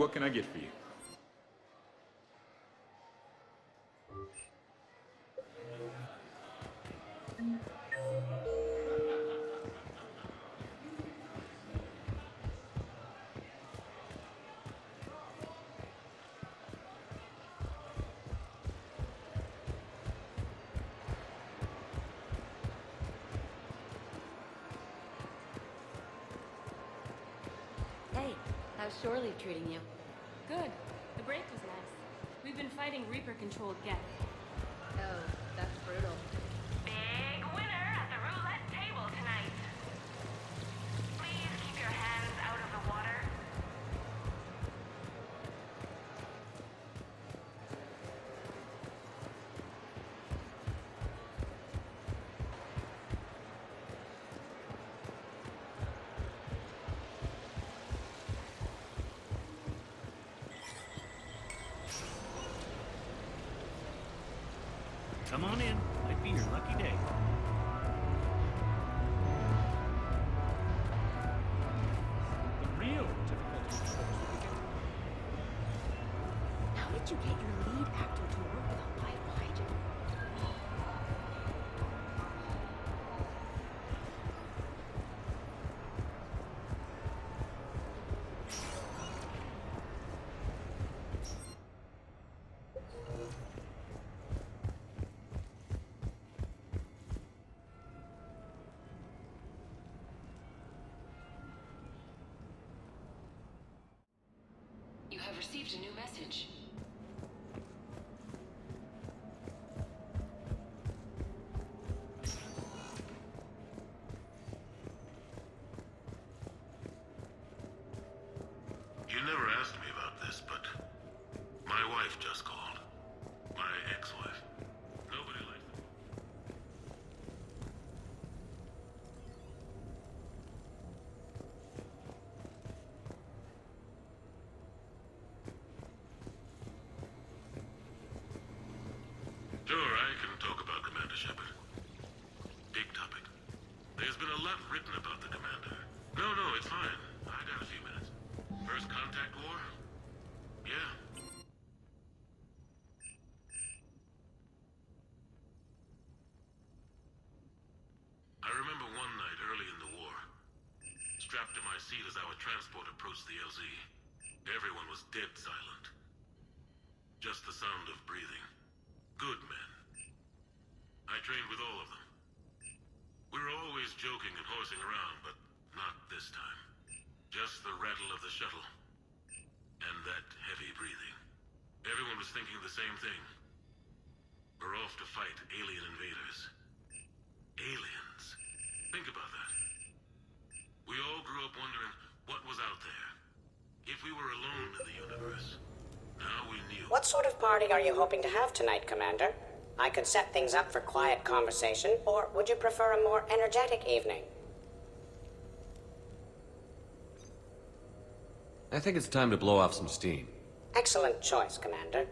What can I get for you? Hey, how's Shore Leave treating you? Good. The break was nice. We've been fighting Reaper-controlled Geth. Oh, that's brutal. Big winner at the roulette table tonight. Please keep your hands out of the water. Come on in. Might be your lucky day. The real difficulty is How did you get your lead actor to work with a light behind you? You have received a new message. You never asked me about this, but my wife just called. My ex-wife. Nobody likes it. Sure, I can talk about Commander Shepard. Big topic. There's been a lot written about the Commander. No, it's fine. I got a few minutes. First contact war? Yeah. I remember one night early in the war, strapped to my seat as our transport approached the LZ. Everyone was dead silent. Just the sound of breathing. Good men. I trained with all of them. We were always joking and horsing around, but not this time. Just the rattle of the shuttle. And that heavy breathing. Everyone was thinking the same thing. We're off to fight alien invaders. Aliens. Think about that. We all grew up wondering what was out there. If we were alone in the universe. Now we knew. What sort of party are you hoping to have tonight, Commander? I could set things up for quiet conversation, or would you prefer a more energetic evening? I think it's time to blow off some steam. Excellent choice, Commander.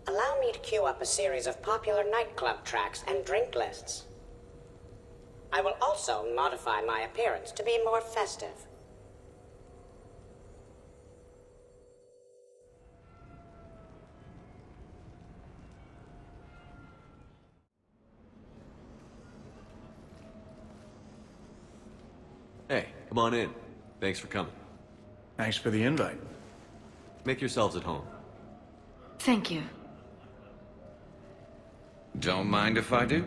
Allow me to queue up a series of popular nightclub tracks and drink lists. I will also modify my appearance to be more festive. Hey, come on in. Thanks for coming. Thanks for the invite. Make yourselves at home. Thank you. Don't mind if I do.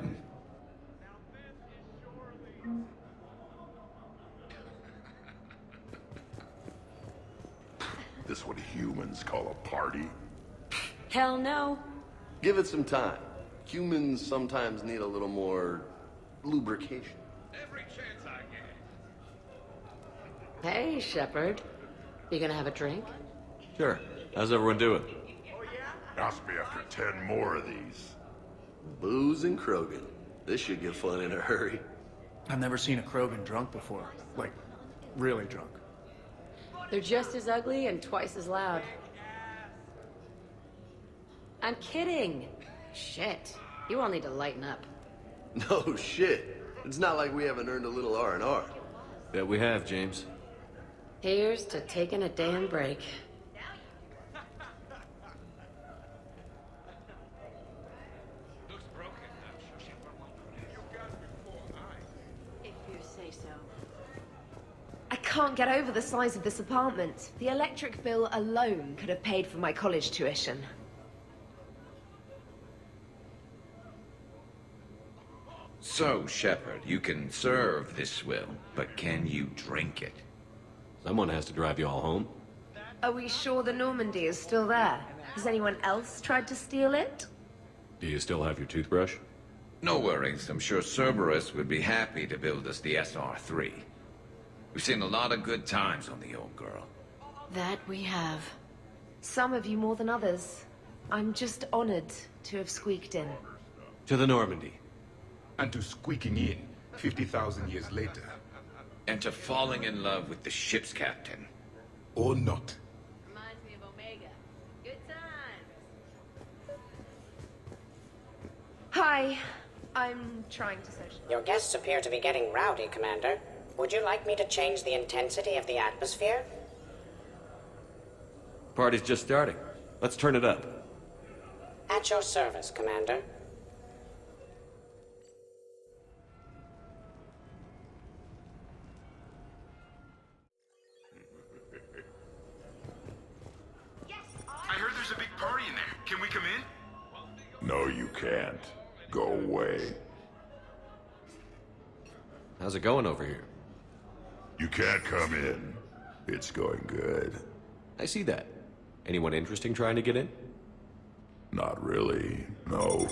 This what humans call a party? Hell no. Give it some time. Humans sometimes need a little more lubrication. Every chance I get. Hey, Shepard. You gonna have a drink? Sure. How's everyone doing? Ask me after 10 more of these. Booze and Krogan. This should get fun in a hurry. I've never seen a Krogan drunk before. Like, really drunk. They're just as ugly and twice as loud. I'm kidding. Shit. You all need to lighten up. No shit. It's not like we haven't earned a little R&R. Bet we have, James. Here's to taking a damn break. can't get over the size of this apartment. The electric bill alone could have paid for my college tuition. So, Shepard, you can serve this swill, but can you drink it? Someone has to drive you all home. Are we sure the Normandy is still there? Has anyone else tried to steal it? Do you still have your toothbrush? No worries. I'm sure Cerberus would be happy to build us the SR-3. We've seen a lot of good times on the old girl. That we have. Some of you more than others. I'm just honored to have squeaked in. To the Normandy. And to squeaking in 50,000 years later. And to falling in love with the ship's captain. Or not. Reminds me of Omega. Good times. Hi. I'm trying to socialize. Your guests appear to be getting rowdy, Commander. Would you like me to change the intensity of the atmosphere? Party's just starting. Let's turn it up. At your service, Commander. I heard there's a big party in there. Can we come in? No, you can't. Go away. How's it going over here? You can't come in. It's going good. I see that. Anyone interesting trying to get in? Not really. No.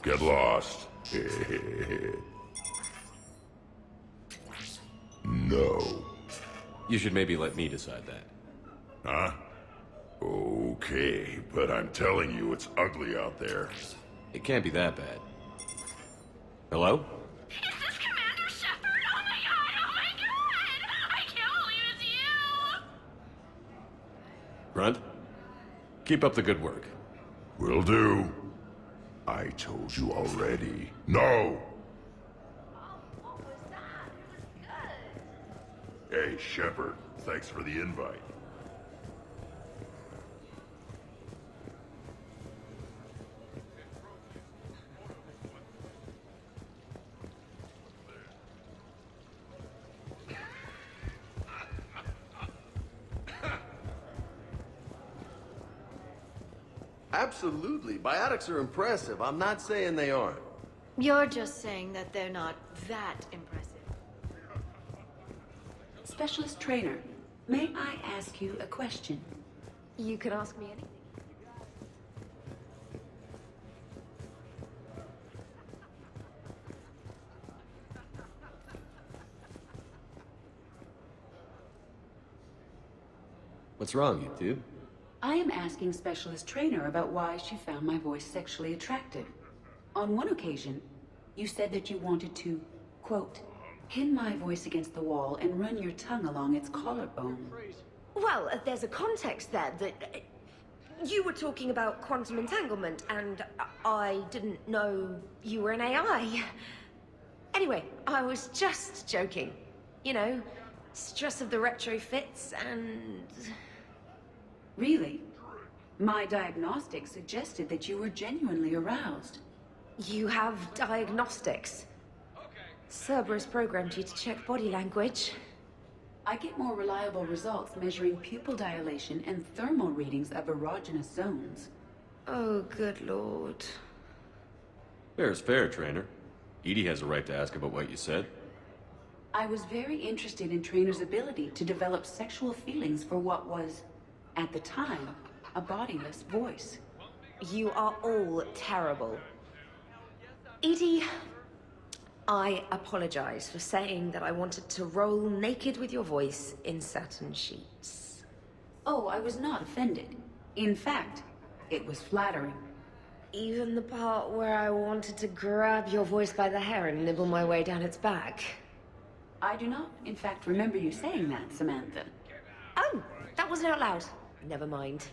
Get lost. No. You should maybe let me decide that. Huh? Okay, but I'm telling you, it's ugly out there. It can't be that bad. Hello? Is this Commander Shepard? Oh my god! I can't believe it's you! Grunt? Keep up the good work. Will do. I told you already. No! What was that? It was good. Hey, Shepard. Thanks for the invite. Absolutely. Biotics are impressive. I'm not saying they aren't. You're just saying that they're not that impressive. Specialist trainer, may I ask you a question? You can ask me anything. What's wrong, you two? I am asking Specialist Trainer about why she found my voice sexually attractive. On one occasion, you said that you wanted to, quote, pin my voice against the wall and run your tongue along its collarbone. Well, there's a context there that... you were talking about quantum entanglement, and I didn't know you were an AI. Anyway, I was just joking. You know, stress of the retrofits and... Really? My diagnostics suggested that you were genuinely aroused. You have diagnostics. Cerberus programmed you to check body language. I get more reliable results measuring pupil dilation and thermal readings of erogenous zones. Oh, good lord. Fair is fair, trainer. Edie has a right to ask about what you said. I was very interested in Trainer's ability to develop sexual feelings for what was, at the time, a bodiless voice. You are all terrible. Edie, I apologize for saying that I wanted to roll naked with your voice in satin sheets. Oh, I was not offended. In fact, it was flattering. Even the part where I wanted to grab your voice by the hair and nibble my way down its back. I do not, in fact, remember you saying that, Samantha. Oh, that wasn't out loud. Never mind.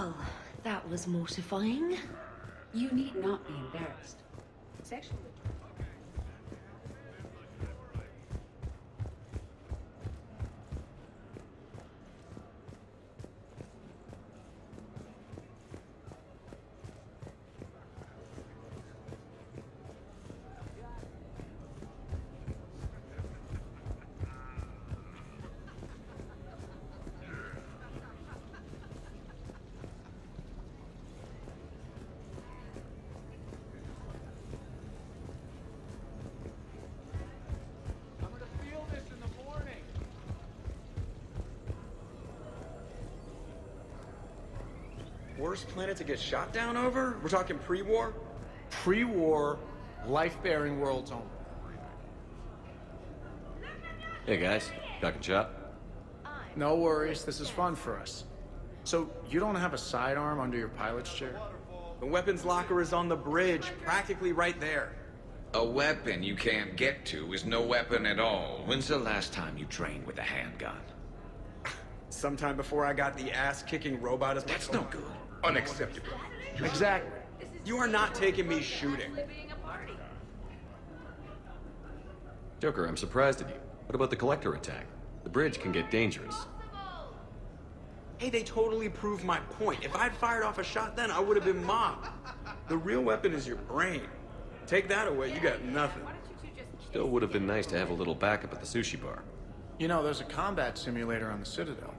Well, that was mortifying. You need not be embarrassed. Sexual Worst planet to get shot down over? We're talking pre-war? Pre-war, life-bearing worlds only. Hey guys, talking shop? No worries, this is fun for us. So, you don't have a sidearm under your pilot's chair? The weapons locker is on the bridge, practically right there. A weapon you can't get to is no weapon at all. When's the last time you trained with a handgun? Sometime before I got the ass-kicking robot as my... That's no good. Unacceptable. Exactly. You are not taking me shooting. Joker, I'm surprised at you. What about the collector attack? The bridge can get dangerous. Hey, they totally proved my point. If I'd fired off a shot then, I would have been mobbed. The real weapon is your brain. Take that away, you got nothing. Still would have been nice to have a little backup at the sushi bar. You know, there's a combat simulator on the Citadel.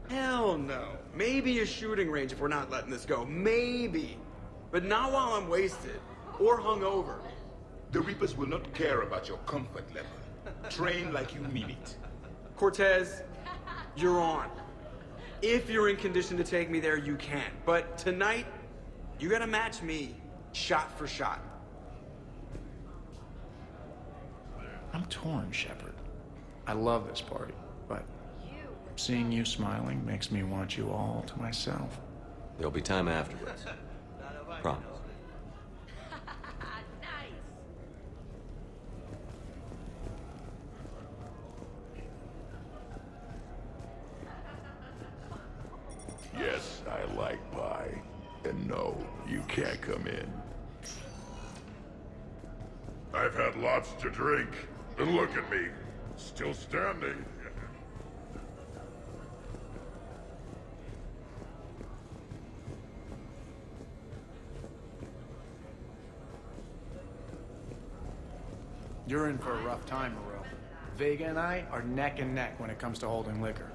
Hell no. Maybe a shooting range if we're not letting this go. Maybe. But not while I'm wasted. Or hungover. The Reapers will not care about your comfort level. Train like you mean it. Cortez, you're on. If you're in condition to take me there, you can. But tonight, you gotta match me shot for shot. I'm torn, Shepard. I love this party, but seeing you smiling makes me want you all to myself. There'll be time afterwards. Promise. Yes, I like pie. And no, you can't come in. I've had lots to drink. And look at me, still standing. You're in for a rough time, Moreau. Vega and I are neck and neck when it comes to holding liquor.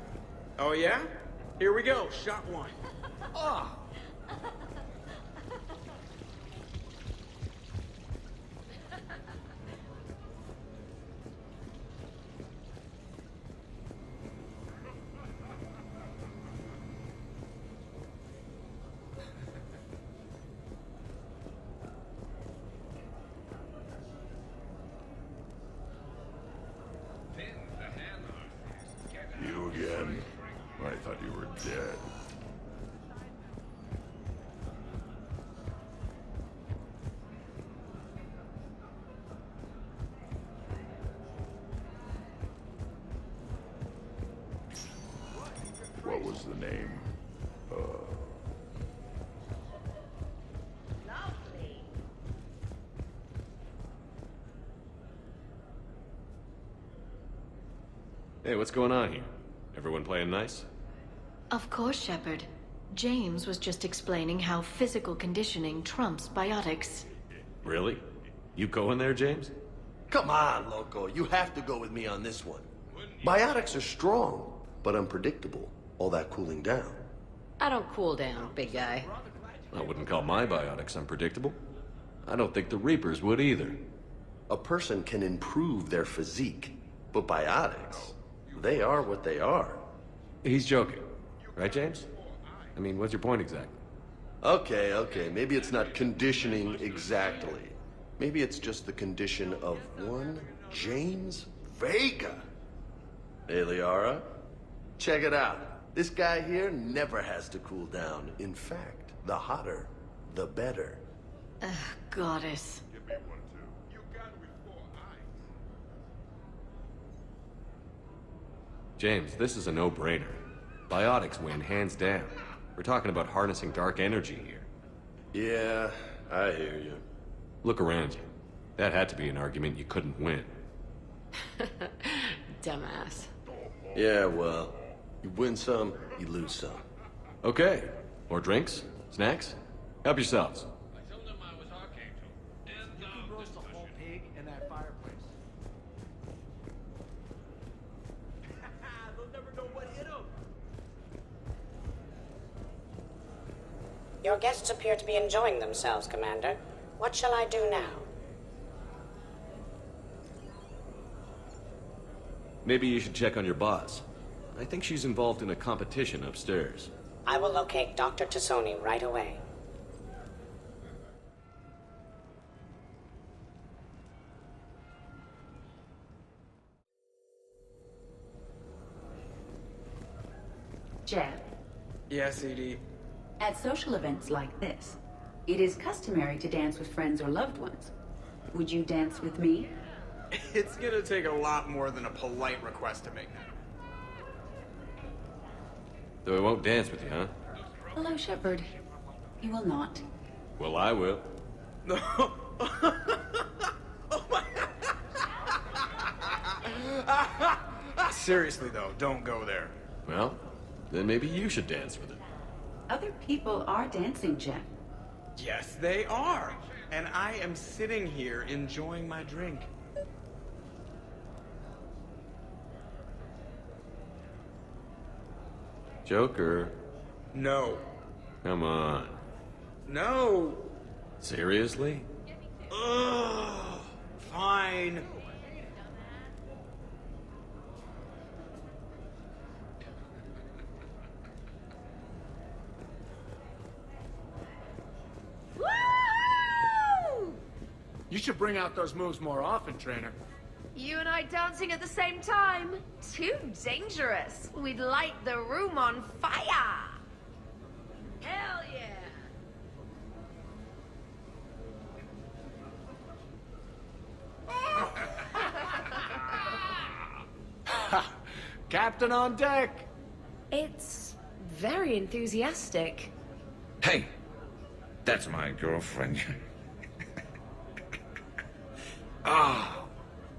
Oh yeah? Here we go, shot one. Ah! You again? I thought you were dead. What was the name? Hey, what's going on here? Everyone playing nice? Of course, Shepard. James was just explaining how physical conditioning trumps biotics. Really? You going there, James? Come on, Loco. You have to go with me on this one. Biotics are strong, but unpredictable. All that cooling down. I don't cool down, big guy. I wouldn't call my biotics unpredictable. I don't think the Reapers would either. A person can improve their physique, but biotics, they are what they are. He's joking. Right, James? I mean, what's your point exactly? Okay. Maybe it's not conditioning exactly. Maybe it's just the condition of one James Vega. Hey, Liara, check it out. This guy here never has to cool down. In fact, the hotter, the better. Ugh, goddess. James, this is a no-brainer. Biotics win hands down. We're talking about harnessing dark energy here. Yeah, I hear you. Look around you. That had to be an argument you couldn't win. Dumbass. Yeah, well, you win some, you lose some. Okay. More drinks? Snacks? Help yourselves. You could roast a whole pig in that fireplace. They'll never know what hit them. Your guests appear to be enjoying themselves, Commander. What shall I do now? Maybe you should check on your boss. I think she's involved in a competition upstairs. I will locate Dr. Tassoni right away. Jeff, Yes, Edie. at social events like this, it is customary to dance with friends or loved ones. Would you dance with me? It's gonna take a lot more than a polite request to make that. Though I won't dance with you, huh? Hello, Shepard. You will not. Well, I will. No. Seriously, though, don't go there. Well, then maybe you should dance with her. Other people are dancing, Jeff. Yes, they are. And I am sitting here enjoying my drink. Joker. No. Come on. No. Seriously? Ugh. Fine. Woo! You should bring out those moves more often, trainer. You and I dancing at the same time? Too dangerous. We'd light the room on fire. Hell yeah. Captain on deck! It's very enthusiastic. Hey, that's my girlfriend. Oh,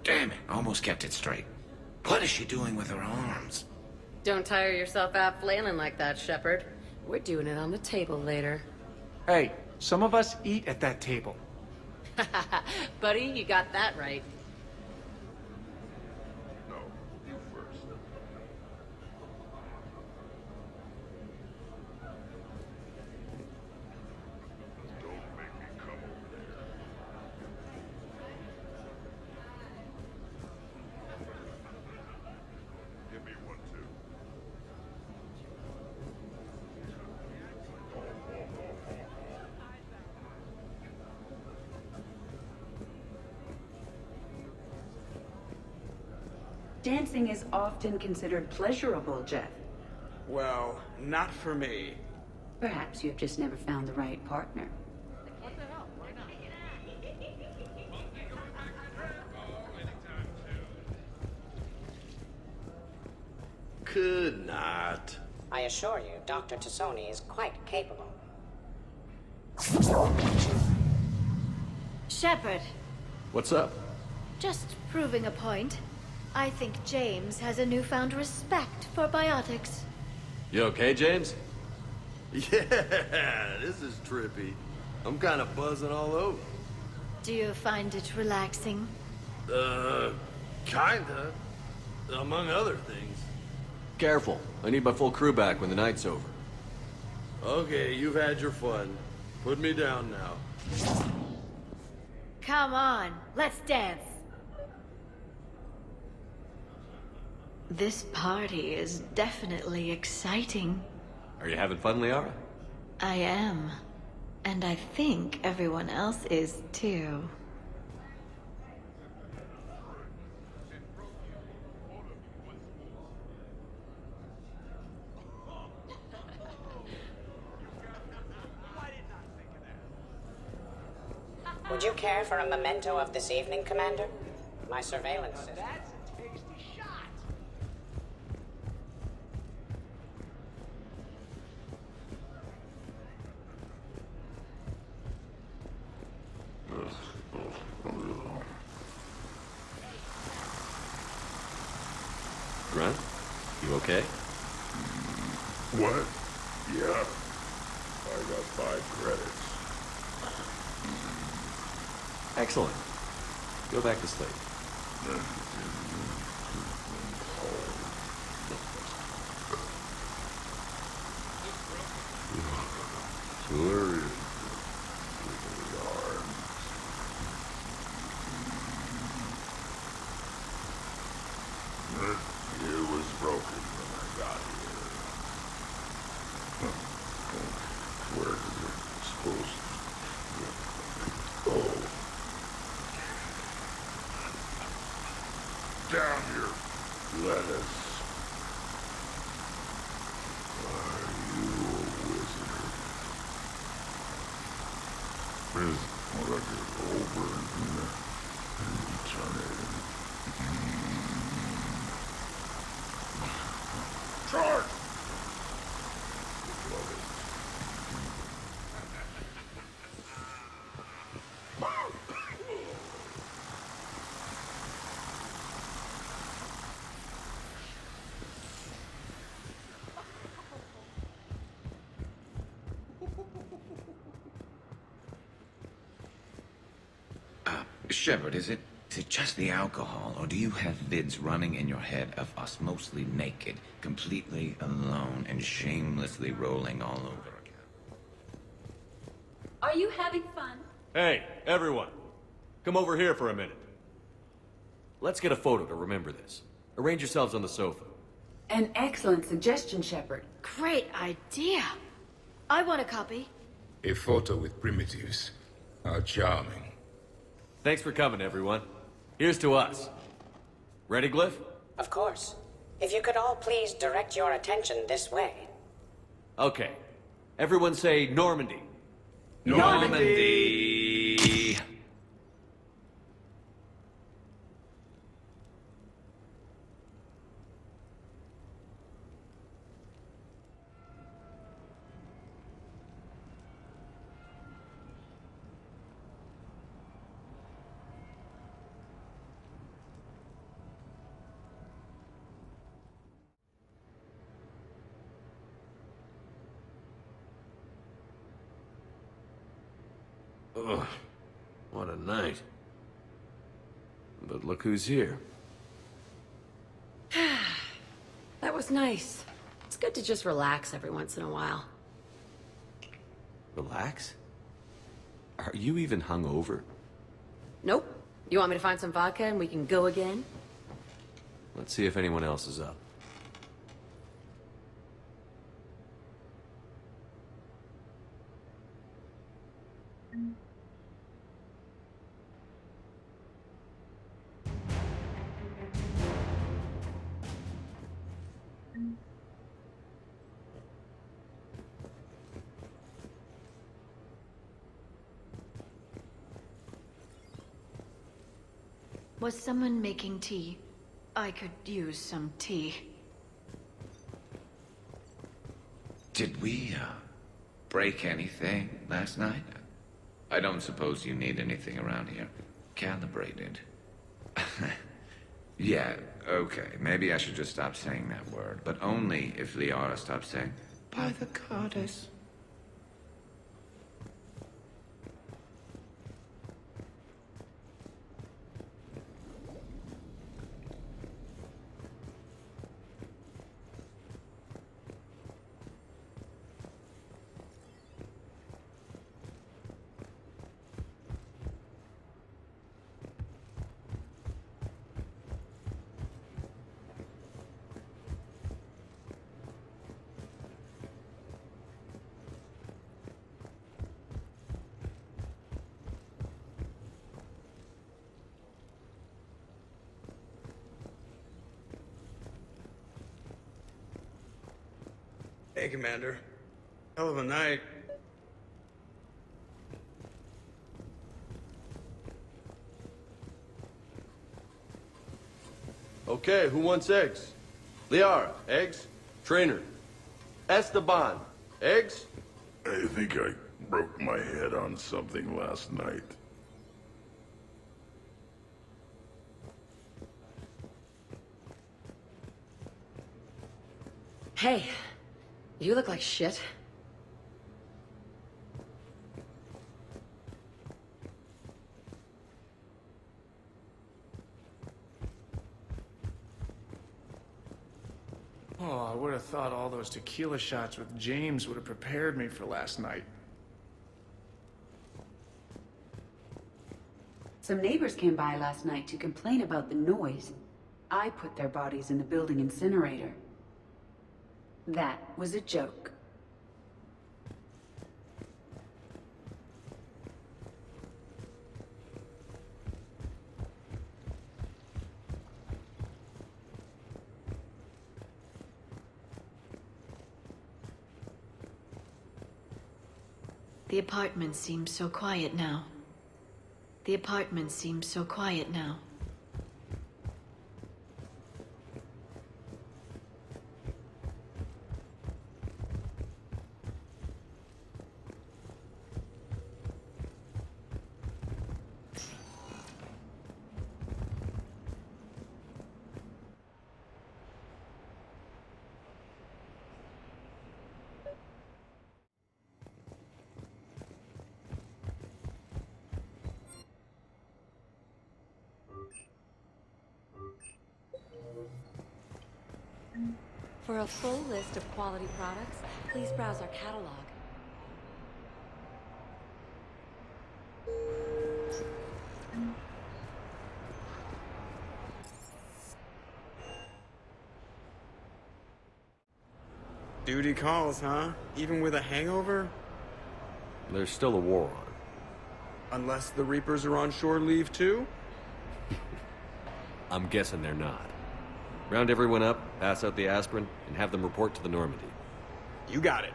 damn it. Almost kept it straight. What is she doing with her arms? Don't tire yourself out flailing like that, Shepard. We're doing it on the table later. Hey, some of us eat at that table. Buddy, you got that right. No, you first. Don't make me come over there. Give me one, too. Dancing is often considered pleasurable, Jeff. Well, not for me. Perhaps you have just never found the right partner. Could not. I assure you, Dr. Tassoni is quite capable. Shepard, What's up? just proving a point. I think James has a newfound respect for biotics. You okay, James? Yeah, this is trippy. I'm kind of buzzing all over. Do you find it relaxing? Kinda. Among other things. Careful. I need my full crew back when the night's over. Okay, you've had your fun. Put me down now. Come on, let's dance. This party is definitely exciting. Are you having fun, Liara? I am. And I think everyone else is too. Would you care for a memento of this evening, Commander? My surveillance system. That's a tasty shot. Grunt, you okay? What? Yeah. I got 5 credits. Excellent. Go back to sleep. Hilarious. It was broken when I got here. Where is it supposed to go? Down here. Lettuce. Are you a wizard? Is what I get over and turn it in. Charge! Love it. Shepard, is it just the alcohol, or do you have vids running in your head of us mostly naked, completely alone, and shamelessly rolling all over again? Are you having fun? Hey, everyone. Come over here for a minute. Let's get a photo to remember this. Arrange yourselves on the sofa. An excellent suggestion, Shepard. Great idea. I want a copy. A photo with primitives. How charming. Thanks for coming, everyone. Here's to us. Ready, Glyph? Of course. If you could all please direct your attention this way. Okay. Everyone say Normandy. Normandy! Ugh, what a night. But look who's here. That was nice. It's good to just relax every once in a while. Relax? Are you even hungover? Nope. You want me to find some vodka and we can go again? Let's see if anyone else is up. Was someone making tea? I could use some tea. Did we, break anything last night? I don't suppose you need anything around here calibrated. Yeah, okay. Maybe I should just stop saying that word, but only if Liara stops saying, "By the goddess." Hey, Commander. Hell of a night. Okay, who wants eggs? Liara, eggs? Trainer. Esteban, eggs? I think I broke my head on something last night. Hey, you look like shit. Oh, I would have thought all those tequila shots with James would have prepared me for last night. Some neighbors came by last night to complain about the noise. I put their bodies in the building incinerator. That was a joke. The apartment seems so quiet now. The apartment seems so quiet now. For a full list of quality products, please browse our catalog. Duty calls, huh? Even with a hangover? There's still a war on. Unless the Reapers are on shore leave too? I'm guessing they're not. Round everyone up, pass out the aspirin, and have them report to the Normandy. You got it.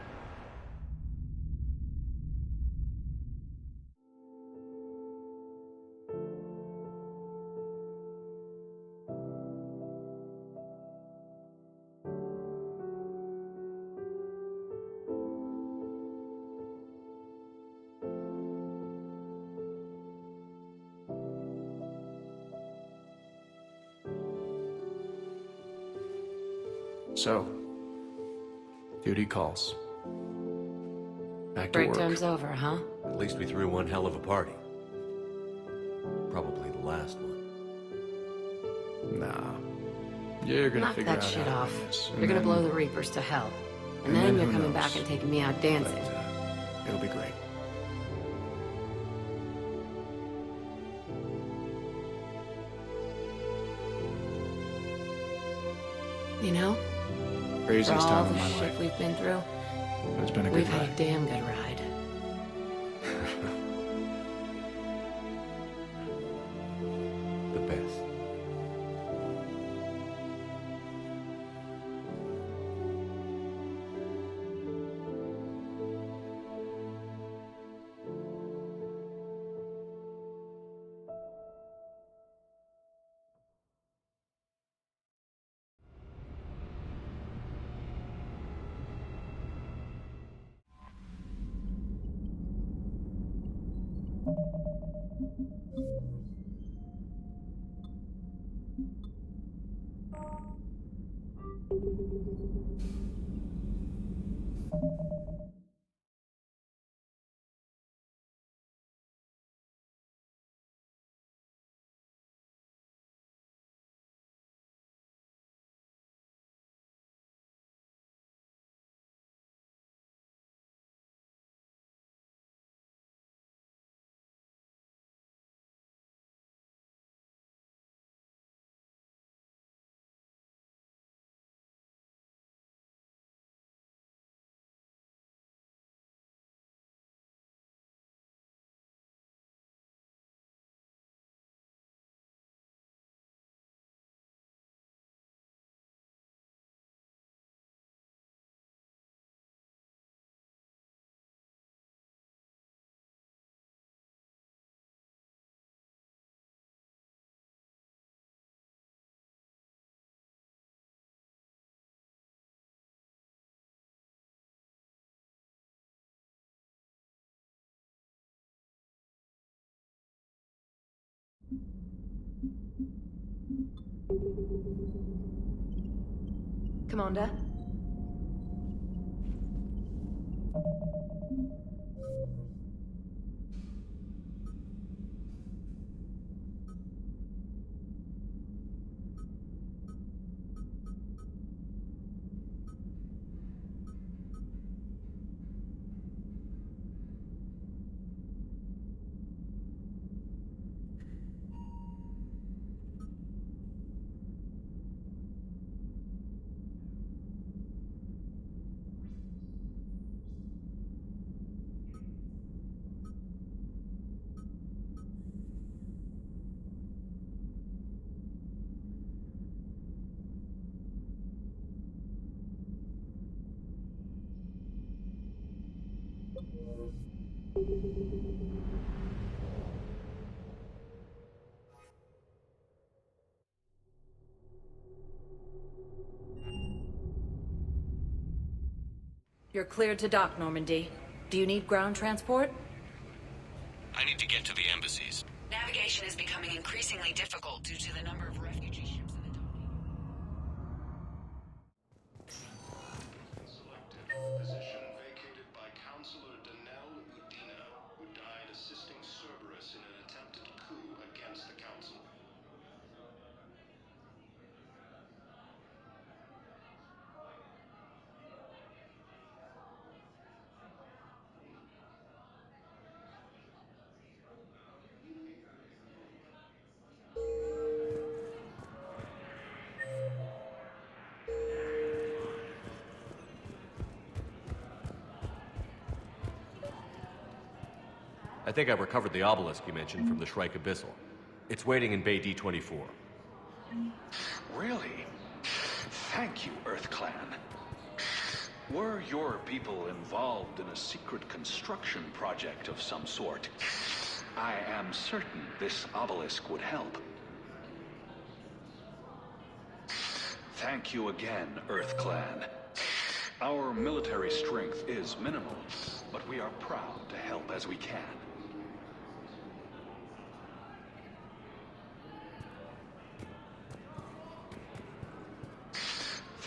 So, duty calls. Back to Break work. time's over, huh? At least we threw one hell of a party. Probably the last one. Nah. You're gonna Knock figure that out shit how off. to do this, You're and gonna then- blow the Reapers to hell. And and then then you're who coming knows? back and taking me out dancing. But, it'll be great. You know? Craziest For all time of the my shit life. we've been through, It's been a good we've had ride. a damn good ride. The best. Commander? You're cleared to dock, Normandy. Do you need ground transport? I need to get to the embassies. Navigation is becoming increasingly difficult due to the number of refugee ships in the domain. Position vacated by Councilor Danelle Udina, who died assisting Cerberus in an attempted coup against the Council. I think I recovered the obelisk you mentioned from the Shrike Abyssal. It's waiting in Bay D24. Really? Thank you, Earth Clan. Were your people involved in a secret construction project of some sort, I am certain this obelisk would help. Thank you again, Earth Clan. Our military strength is minimal, but we are proud to help as we can.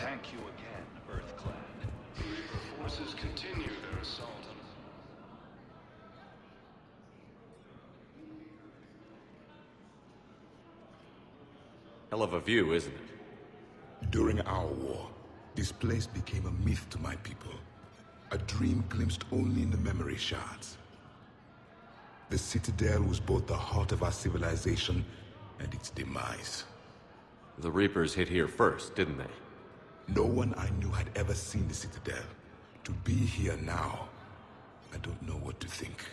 Thank you again, Earth Clan. The Reaper forces continue their assault on... Hell of a view, isn't it? During our war, this place became a myth to my people. A dream glimpsed only in the memory shards. The Citadel was both the heart of our civilization and its demise. The Reapers hit here first, didn't they? No one I knew had ever seen the Citadel. To be here now, I don't know what to think.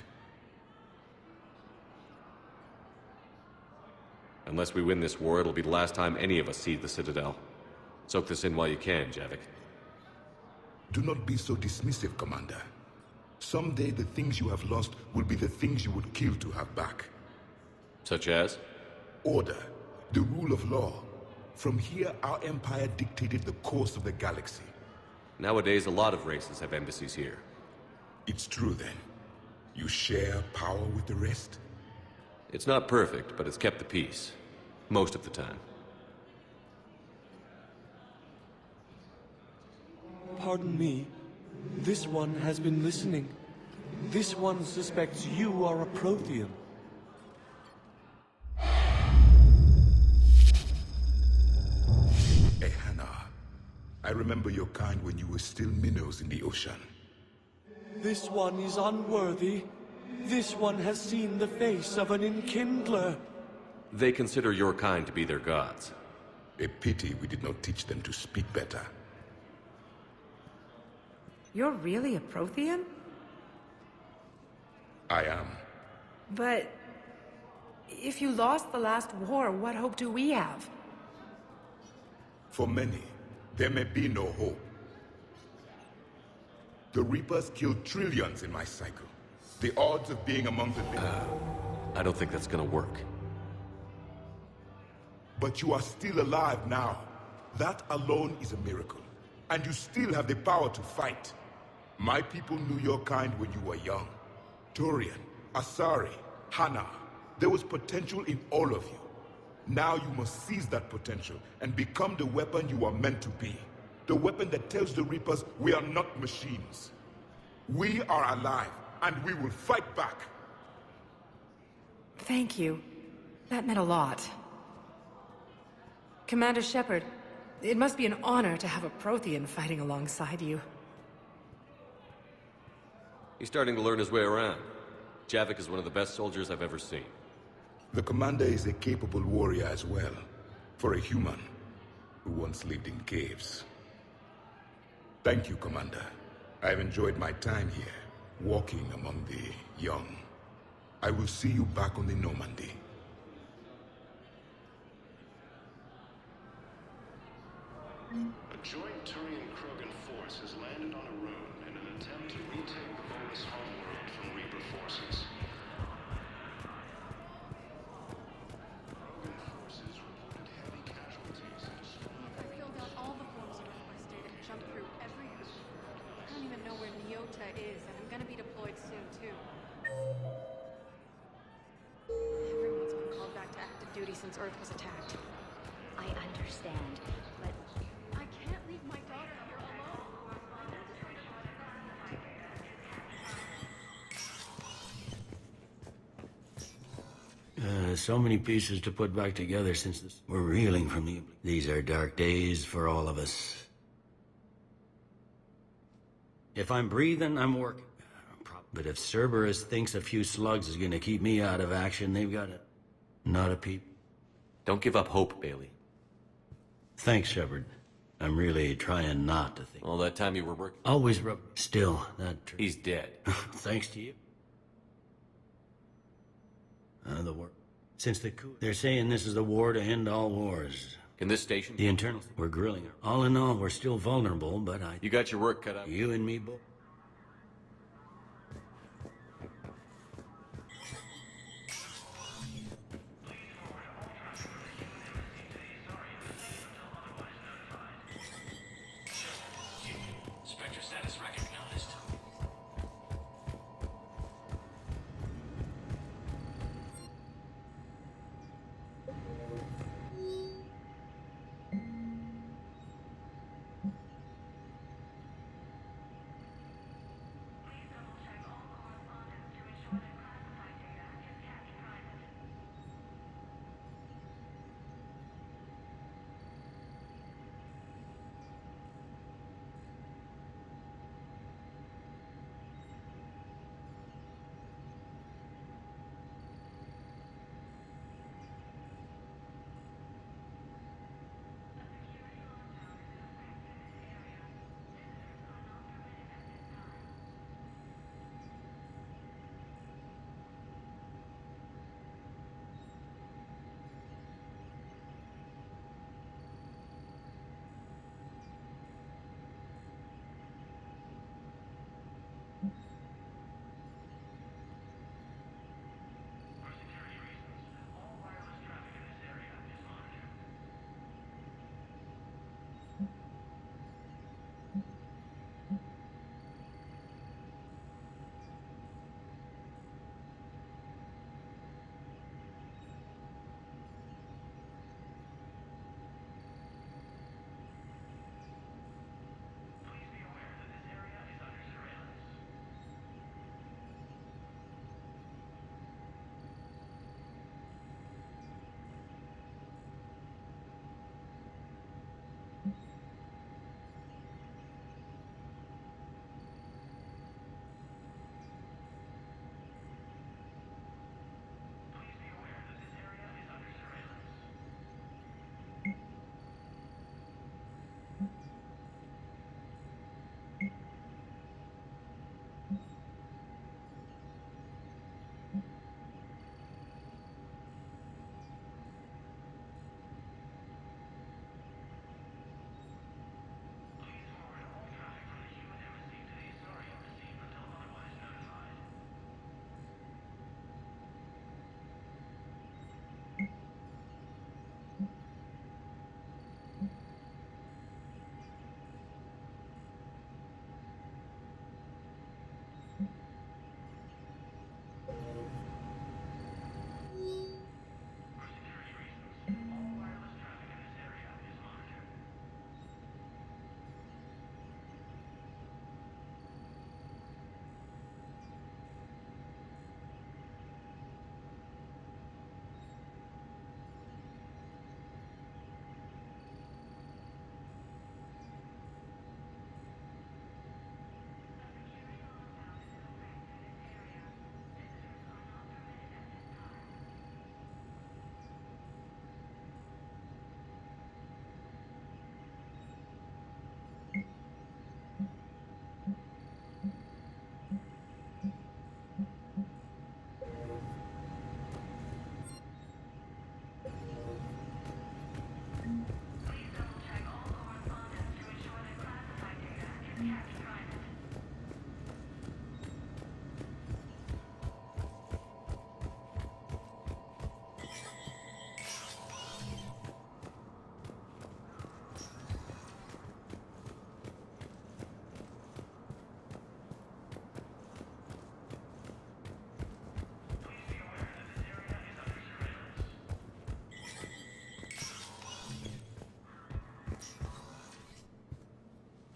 Unless we win this war, it'll be the last time any of us see the Citadel. Soak this in while you can, Javik. Do not be so dismissive, Commander. Someday the things you have lost will be the things you would kill to have back. Such as? Order, the rule of law. From here, our empire dictated the course of the galaxy. Nowadays, a lot of races have embassies here. It's true, then. You share power with the rest? It's not perfect, but it's kept the peace. Most of the time. Pardon me. This one has been listening. This one suspects you are a Prothean. I remember your kind when you were still minnows in the ocean. This one is unworthy. This one has seen the face of an enkindler. They consider your kind to be their gods. A pity we did not teach them to speak better. You're really a Prothean? I am. But if you lost the last war, what hope do we have? For many, there may be no hope. The Reapers killed trillions in my cycle. The odds of being among the I don't think that's gonna work. But you are still alive now. That alone is a miracle. And you still have the power to fight. My people knew your kind when you were young. Turian, Asari, Hana. There was potential in all of you. Now you must seize that potential and become the weapon you are meant to be. The weapon that tells the Reapers we are not machines. We are alive, and we will fight back. Thank you. That meant a lot. Commander Shepard, it must be an honor to have a Prothean fighting alongside you. He's starting to learn his way around. Javik is one of the best soldiers I've ever seen. The commander is a capable warrior as well, for a human who once lived in caves. Thank you, Commander. I've enjoyed my time here, walking among the young. I will see you back on the Normandy. A joint Turian-Krogan force has landed on a rune in an attempt to retake the Volus homeworld from Reaper forces. Krogan forces reported heavy casualties and I peeled out all the forms of Reaper's data and jumped through every hoop. I don't even know where to since Earth was attacked. I understand, but I can't leave my daughter here alone. So many pieces to put back together since this. We're reeling from the. These are dark days for all of us. If I'm breathing, I'm working. But if Cerberus thinks a few slugs is gonna keep me out of action, they've got it. Not a peep. Don't give up hope, Bailey. Thanks, Shepard. I'm really trying not to think. All that time you were working? Always still, that... He's dead. Thanks to you. The war. Since the coup, they're saying this is the war to end all wars. In this station? The internal. We're grilling her. All in all, we're still vulnerable, but You got your work cut out. You and me both. Spectre status recognized.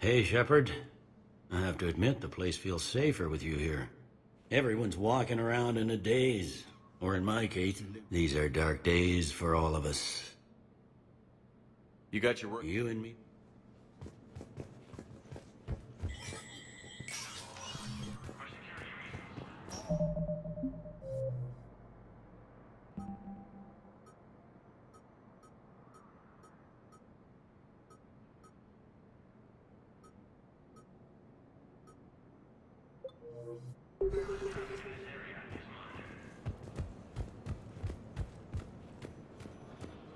Hey, Shepard. I have to admit, the place feels safer with you here. Everyone's walking around in a daze. Or in my case, these are dark days for all of us. You got your work? You and me.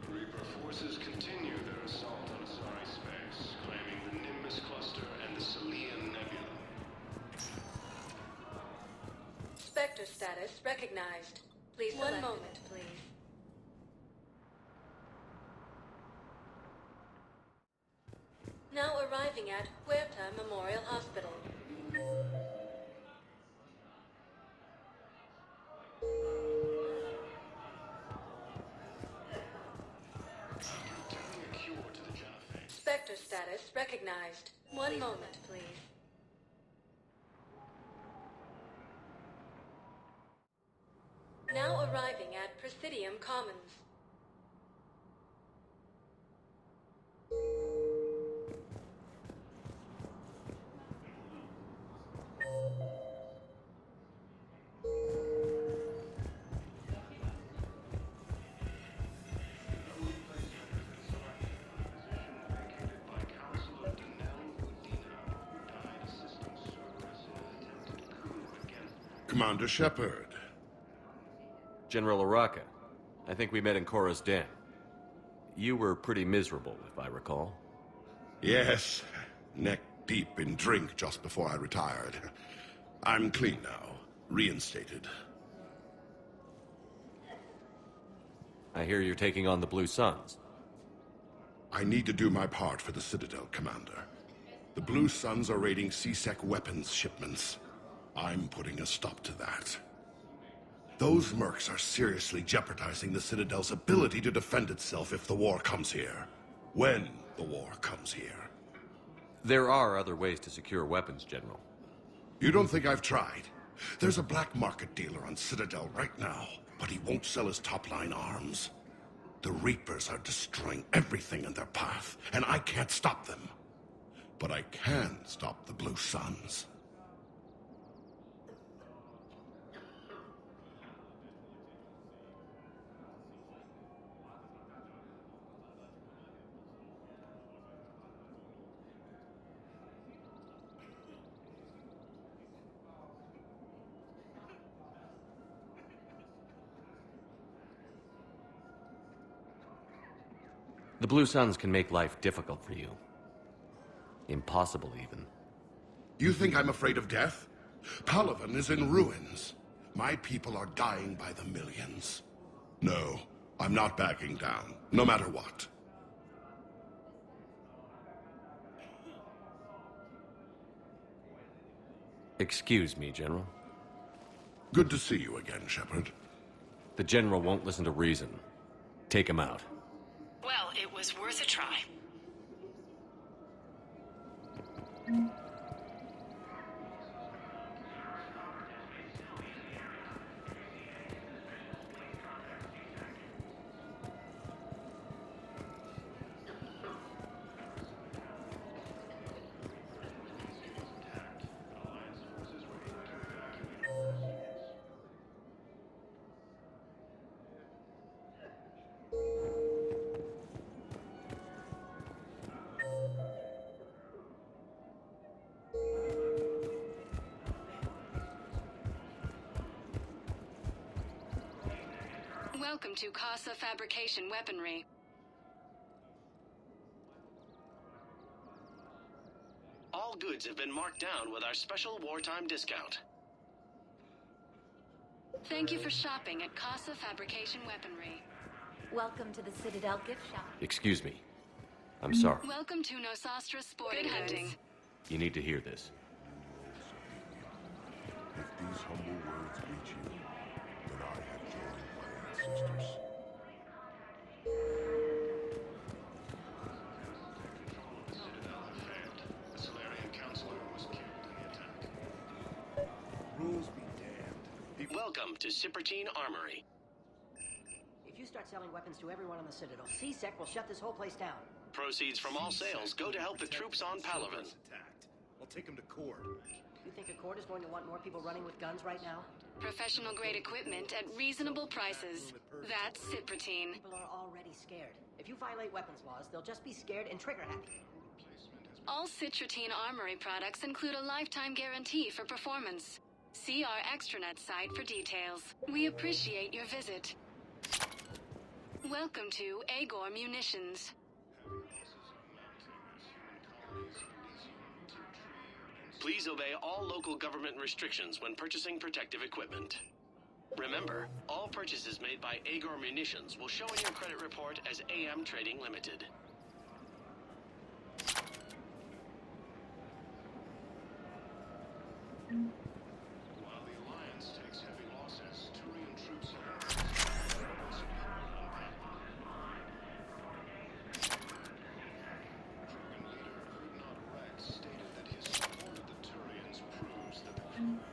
Reaper forces continue their assault on Asari space, claiming the Nimbus cluster and the Selian Nebula. Spectre status recognized. Please one moment, please. Now arriving at Huerta Memorial Hospital. Returning a cure to the Genophage. Spectre status recognized. One moment, please. Now arriving at Presidium Commons. Commander Shepard. General Araka. I think we met in Korra's den. You were pretty miserable, if I recall. Yes, neck deep in drink just before I retired. I'm clean now, reinstated. I hear you're taking on the Blue Suns. I need to do my part for the Citadel, Commander. The Blue Suns are raiding C-Sec weapons shipments. I'm putting a stop to that. Those mercs are seriously jeopardizing the Citadel's ability to defend itself if the war comes here. When the war comes here. There are other ways to secure weapons, General. You don't think I've tried? There's a black market dealer on Citadel right now, but he won't sell his top-line arms. The Reapers are destroying everything in their path, and I can't stop them. But I can stop the Blue Suns. The Blue Suns can make life difficult for you. Impossible, even. You think I'm afraid of death? Palaven is in ruins. My people are dying by the millions. No, I'm not backing down, no matter what. Excuse me, General. Good to see you again, Shepard. The General won't listen to reason. Take him out. Well, it was worth a try. Welcome to Casa Fabrication Weaponry. All goods have been marked down with our special wartime discount. Thank you for shopping at Casa Fabrication Weaponry. Welcome to the Citadel gift shop. Excuse me. I'm sorry. Welcome to Nosastra Sporting Good Hunting. You need to hear this. If these humble words reach you, then I have joined my ancestors. Citadel had failed. The Solarians Welcome to Cypertine Armory. If you start selling weapons to everyone on the Citadel, CSEC will shut this whole place down. Proceeds from all sales go to help the troops on Palaven. I'll take him to court. You think a court is going to want more people running with guns right now? Professional grade equipment at reasonable prices. That's Cypertine. People are already scared. If you violate weapons laws, they'll just be scared and trigger happy. All Cypertine Armory products include a lifetime guarantee for performance. See our extranet site for details. We appreciate your visit. Welcome to Agor Munitions. Please obey all local government restrictions when purchasing protective equipment. Remember, all purchases made by Agor Munitions will show in your credit report as AM Trading Limited. While the Alliance takes heavy losses, Turian troops are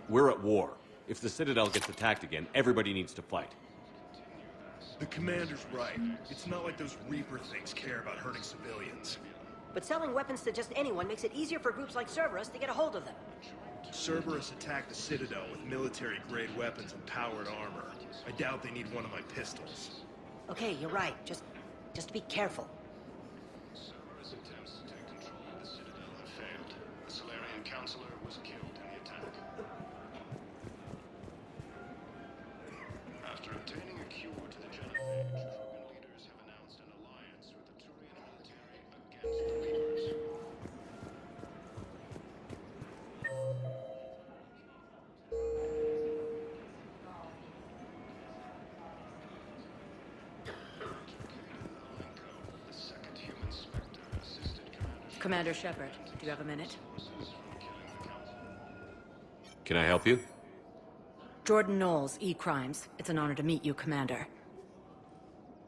We're at war. If the Citadel gets attacked again, everybody needs to fight. The commander's right. It's not like those Reaper things care about hurting civilians. But selling weapons to just anyone makes it easier for groups like Cerberus to get a hold of them. Cerberus attacked the Citadel with military-grade weapons and powered armor. I doubt they need one of my pistols. Okay, you're right. Just be careful. Cerberus attempts to take control of the Citadel have failed. The Solarian counselor was killed in the attack. After obtaining a cure to the genophage, Krogan leaders have announced an alliance with the Turian military against the Reapers. Commander Shepard, do you have a minute? Can I help you? Jordan Knowles, E-Crimes. It's an honor to meet you, Commander.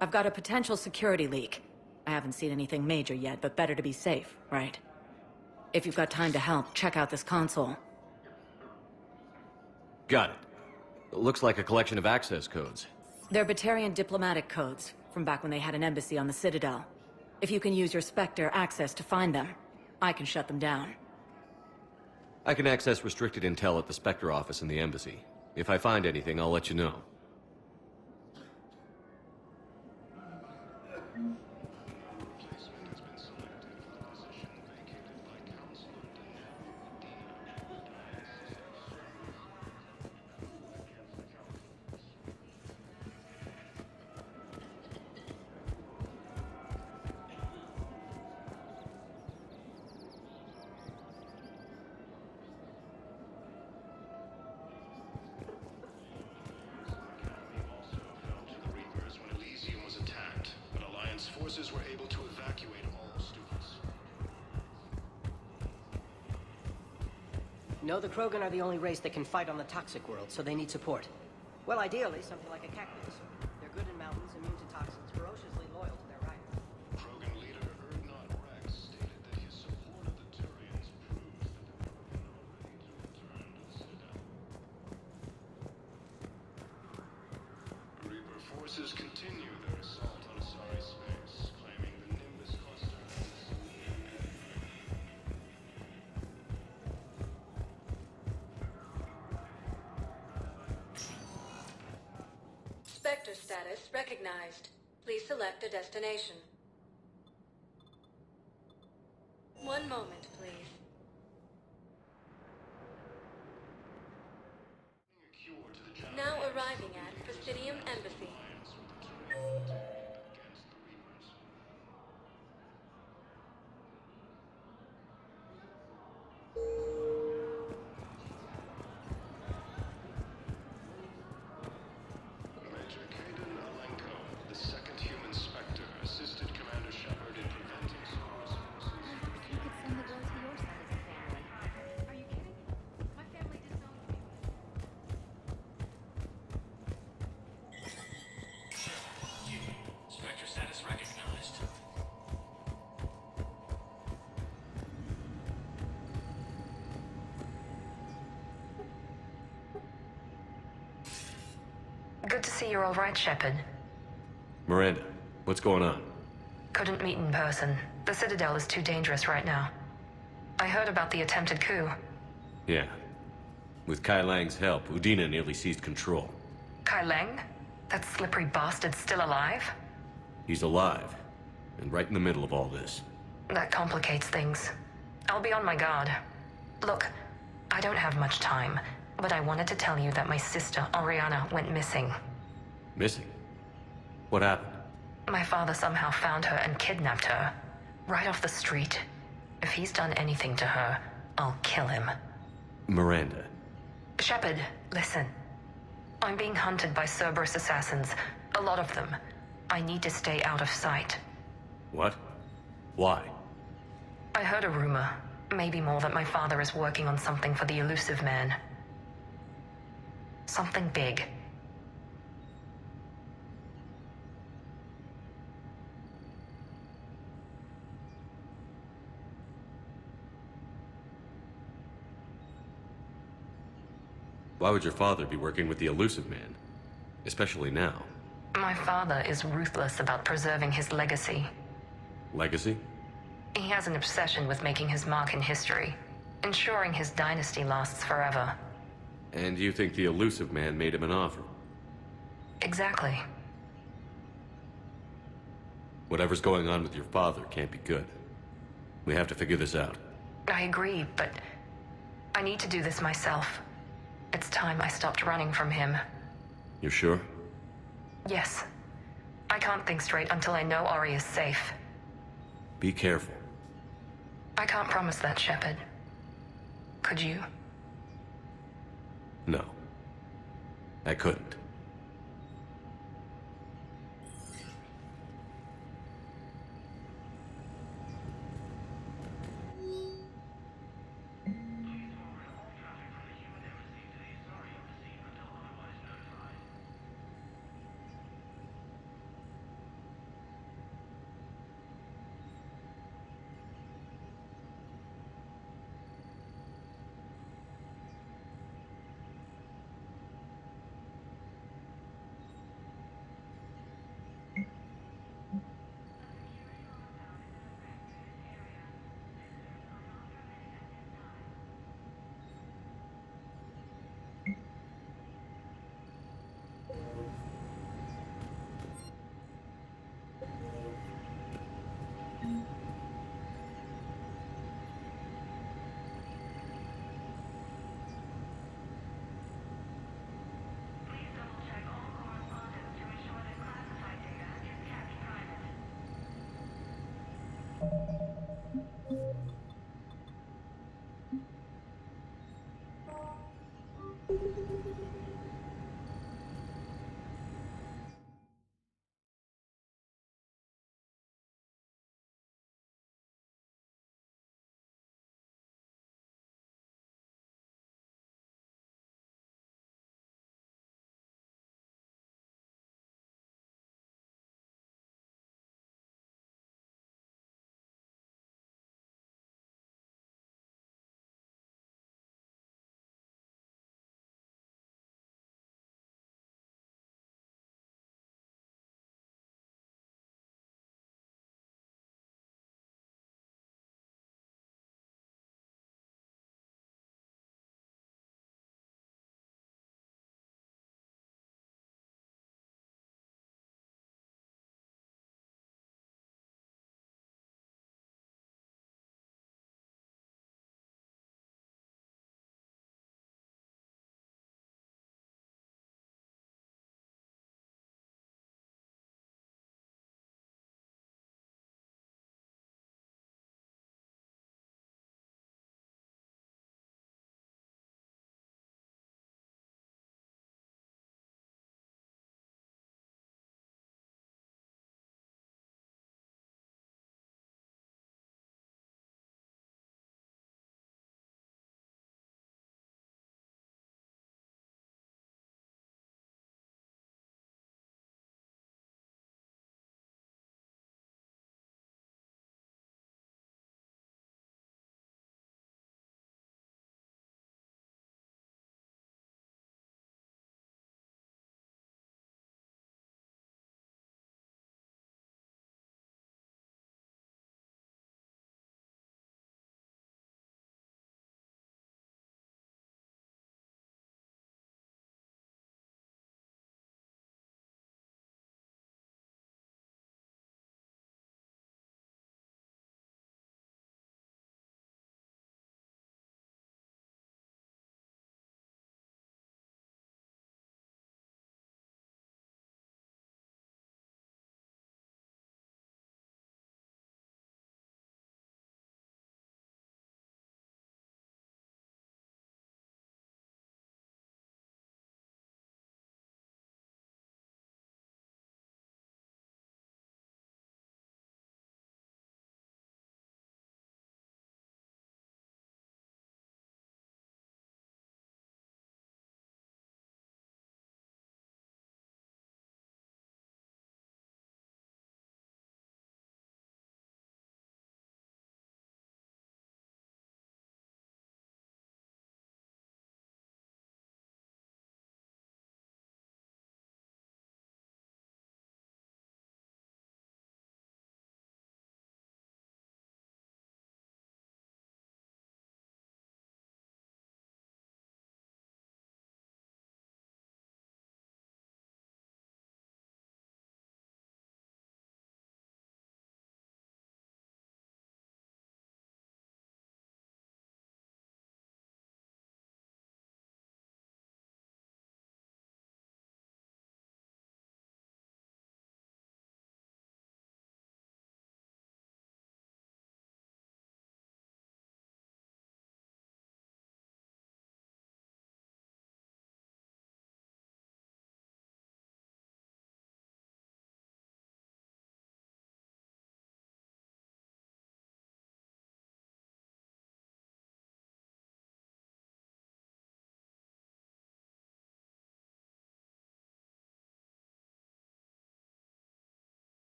I've got a potential security leak. I haven't seen anything major yet, but better to be safe, right? If you've got time to help, check out this console. Got it. It looks like a collection of access codes. They're Batarian diplomatic codes, from back when they had an embassy on the Citadel. If you can use your Spectre access to find them, I can shut them down. I can access restricted intel at the Spectre office in the embassy. If I find anything, I'll let you know. Forces were able to evacuate all students. No, the Krogan are the only race that can fight on the toxic world, so they need support. Well, ideally, something like a cactus. They're good in mountains, immune to toxins, ferociously loyal to their rival. Krogan leader Erdnot Rex stated that his support of the Turians proves that the Krogan are ready to return to the Citadel. Reaper forces continue their assault on Asari space, claiming the Nimbus cluster and Spectre status recognized. Please select a destination. One moment, please. Now arriving at Presidium Embassy. Major Kaden Alenko, the second human Spectre, assisted Commander Shepard in preventing Cerberus forces. You could send the girl to your side. Good to see you're all right, Shepard. Miranda, what's going on? Couldn't meet in person. The Citadel is too dangerous right now. I heard about the attempted coup. Yeah. With Kai Lang's help, Udina nearly seized control. Kai Lang? That slippery bastard's still alive? He's alive, and right in the middle of all this. That complicates things. I'll be on my guard. Look, I don't have much time, but I wanted to tell you that my sister, Oriana, went missing. Missing? What happened? My father somehow found her and kidnapped her. Right off the street. If he's done anything to her, I'll kill him. Miranda. Shepard, listen. I'm being hunted by Cerberus assassins. A lot of them. I need to stay out of sight. What? Why? I heard a rumor, maybe more, that my father is working on something for the elusive man. Something big. Why would your father be working with the elusive man? Especially now. My father is ruthless about preserving his legacy. Legacy? He has an obsession with making his mark in history, ensuring his dynasty lasts forever. And you think the elusive man made him an offer? Exactly. Whatever's going on with your father can't be good. We have to figure this out. I agree, but I need to do this myself. It's time I stopped running from him. You're sure? Yes. I can't think straight until I know Ori is safe. Be careful. I can't promise that, Shepard. Could you? No. I couldn't.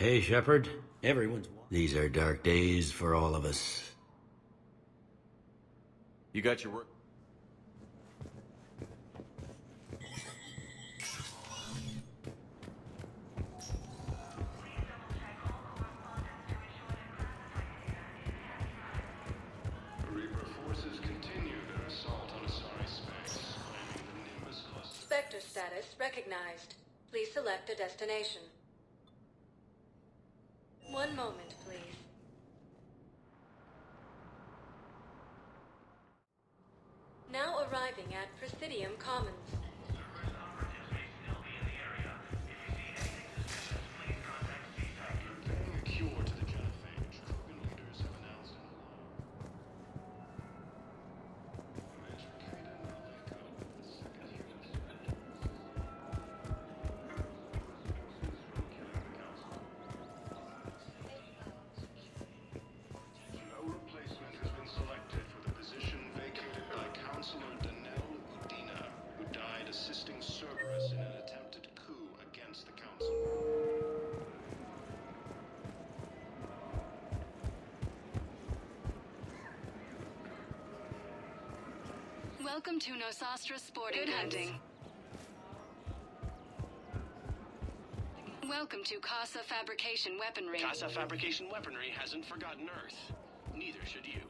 Hey, Shepard. Everyone's... These are dark days for all of us. You got your work? Reaper forces continue their assault on Asari space, claiming the Nimbus cluster. Spectre status recognized. Please select a destination. One moment, please. Now arriving at Presidium Commons. Getting a cure to the genophage, Krogan leaders have announced an no replacement has been selected for the position vacated by Counselor Danelle Udina, who died assisting Cerberus in an attempted coup against the Council. Welcome to Nosastra Sporting Goods. Hunting. Welcome to Casa Fabrication Weaponry. Casa Fabrication Weaponry hasn't forgotten Earth. Neither should you.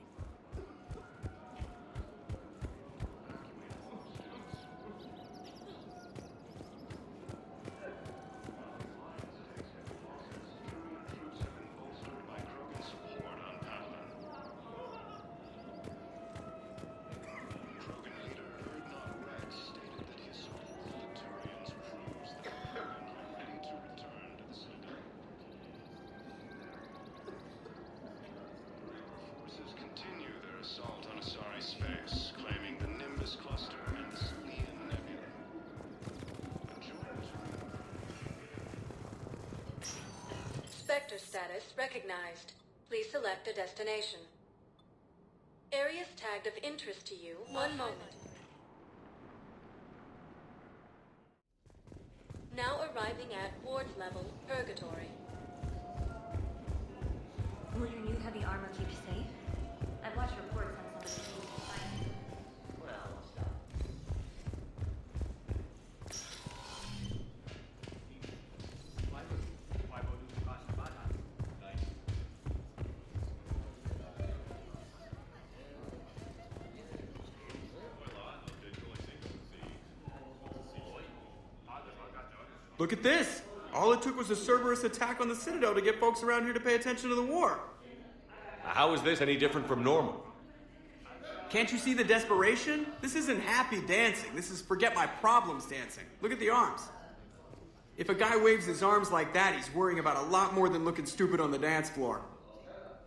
Assault on Asari space, claiming the Nimbus cluster and the Selian Nebula. Spectre status recognized. Please select a destination. Areas tagged of interest to you. One moment. Now arriving at ward level, Purgatory. Will your new heavy armor keep you safe? I've watched reports on some of the things. Well, stop. Look at this! All it took was a Cerberus attack on the Citadel to get folks around here to pay attention to the war. How is this any different from normal? Can't you see the desperation? This isn't happy dancing. This is forget my problems dancing. Look at the arms. If a guy waves his arms like that, he's worrying about a lot more than looking stupid on the dance floor.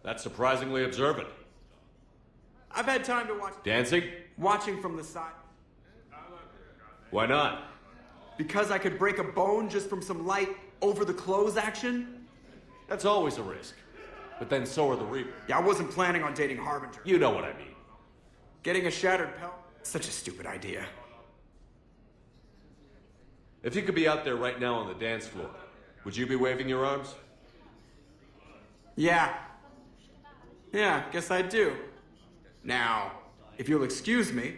That's surprisingly observant. I've had time to watch... Dancing? Watching from the side. Why not? Because I could break a bone just from some light over-the-clothes action? That's always a risk. But then so are the Reapers. Yeah, I wasn't planning on dating Harbinger. You know what I mean. Getting a shattered pelvis? Such a stupid idea. If you could be out there right now on the dance floor, would you be waving your arms? Yeah. Yeah, guess I do. Now, if you'll excuse me...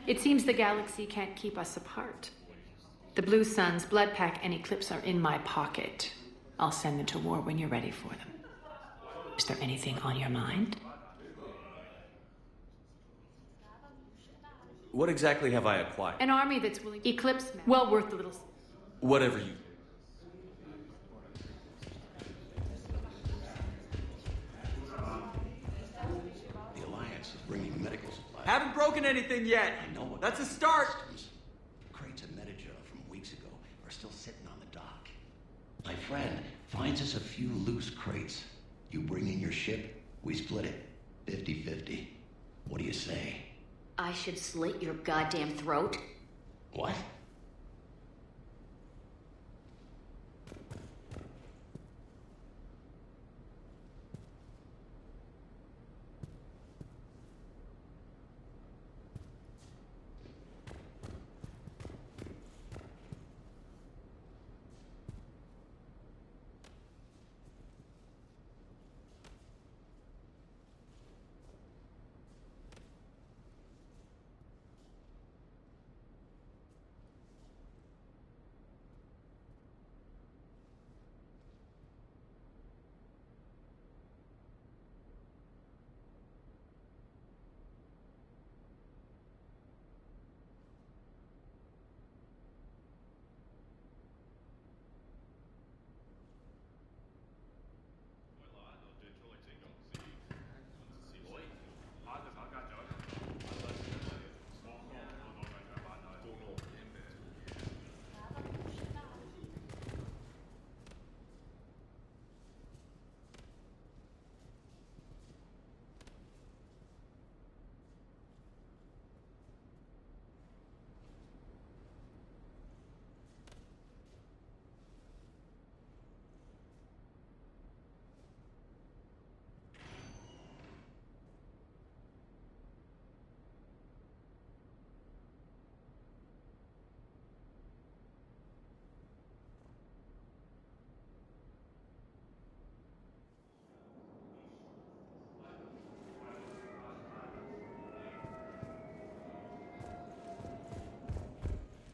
It seems the galaxy can't keep us apart. The Blue Suns, Blood Pack, and Eclipse are in my pocket. I'll send them to war when you're ready for them. Is there anything on your mind? What exactly have I acquired? An army that's willing to Eclipse, well worth the little... Whatever you... The Alliance is bringing medical supplies. Haven't broken anything yet. I know what. That's a start. Crates of metagel from weeks ago are still sitting on the dock. My friend finds us a few loose crates. You bring in your ship, we split it. 50-50. What do you say? I should slit your goddamn throat? What?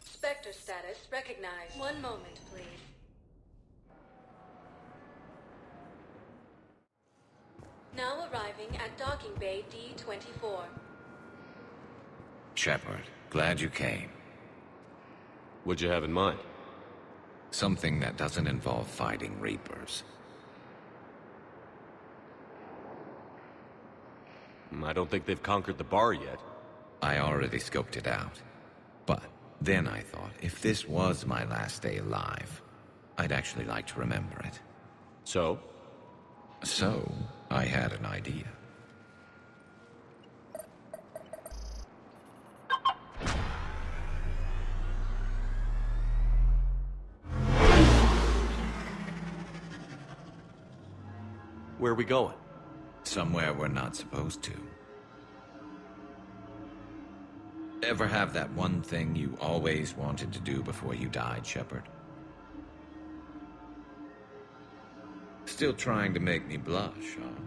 Spectre status recognized. One moment, please. Now arriving at docking bay D-24. Shepard, glad you came. What'd you have in mind? Something that doesn't involve fighting Reapers. I don't think they've conquered the bar yet. I already scoped it out. But then I thought, if this was my last day alive, I'd actually like to remember it. So? So, I had an idea. Where are we going? Somewhere we're not supposed to. Ever have that one thing you always wanted to do before you died, Shepard? Still trying to make me blush, huh?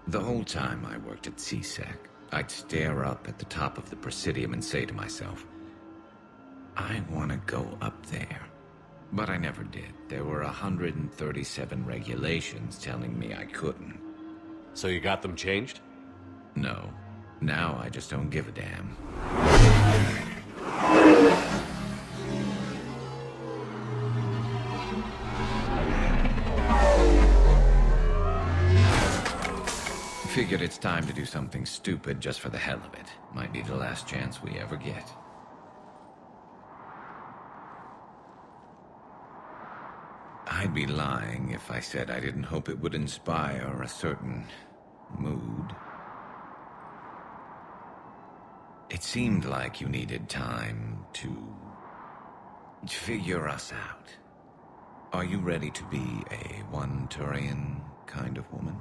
The whole time I worked at CSEC, I'd stare up at the top of the Presidium and say to myself, I want to go up there. But I never did. There were 137 regulations telling me I couldn't. So you got them changed? No. Now I just don't give a damn. Figured it's time to do something stupid just for the hell of it. Might be the last chance we ever get. I'd be lying if I said I didn't hope it would inspire a certain mood. It seemed like you needed time to figure us out. Are you ready to be a one-Turian kind of woman?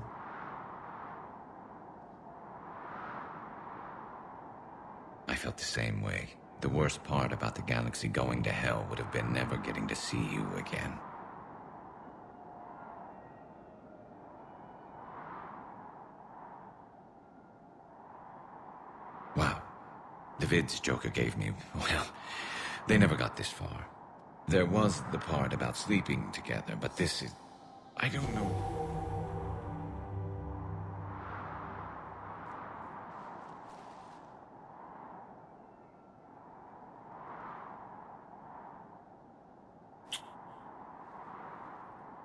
I felt the same way. The worst part about the galaxy going to hell would have been never getting to see you again. Wow. The vids Joker gave me, well, they never got this far. There was the part about sleeping together, but this is... I don't know...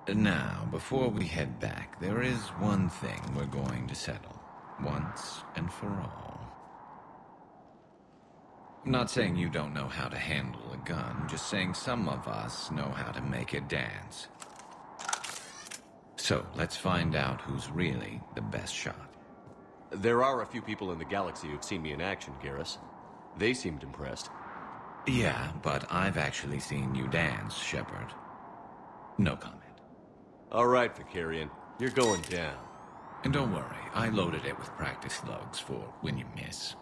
Now, before we head back, there is one thing we're going to settle, once and for all. I'm not saying you don't know how to handle a gun, just saying some of us know how to make it dance. So, let's find out who's really the best shot. There are a few people in the galaxy who've seen me in action, Garrus. They seemed impressed. Yeah, but I've actually seen you dance, Shepard. No comment. All right, Vicarian. You're going down. And don't worry, I loaded it with practice slugs for when you miss.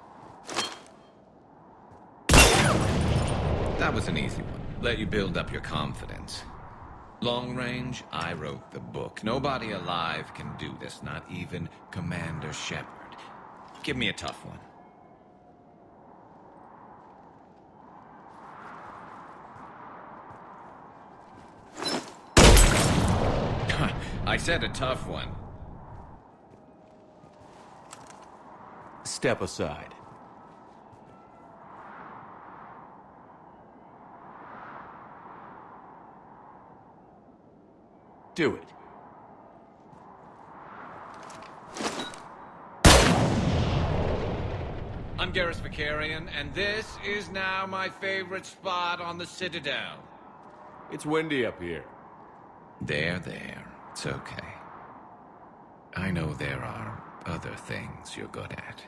That was an easy one. Let you build up your confidence. Long range, I wrote the book. Nobody alive can do this, not even Commander Shepard. Give me a tough one. I said a tough one. Step aside. Do it. I'm Garrus Vicarian, and this is now my favorite spot on the Citadel. It's windy up here. There. It's okay. I know there are other things you're good at.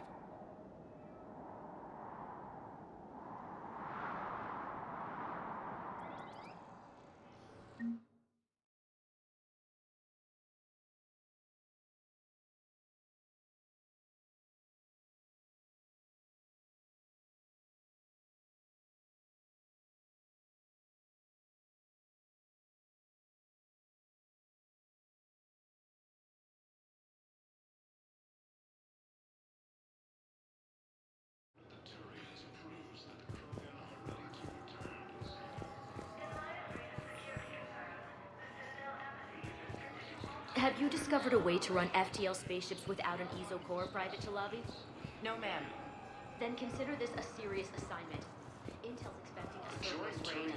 Have you discovered a way to run FTL spaceships without an ESO core, Private Chalavi? No, ma'am. Then consider this a serious assignment. Intel's expecting a Cerberus raid.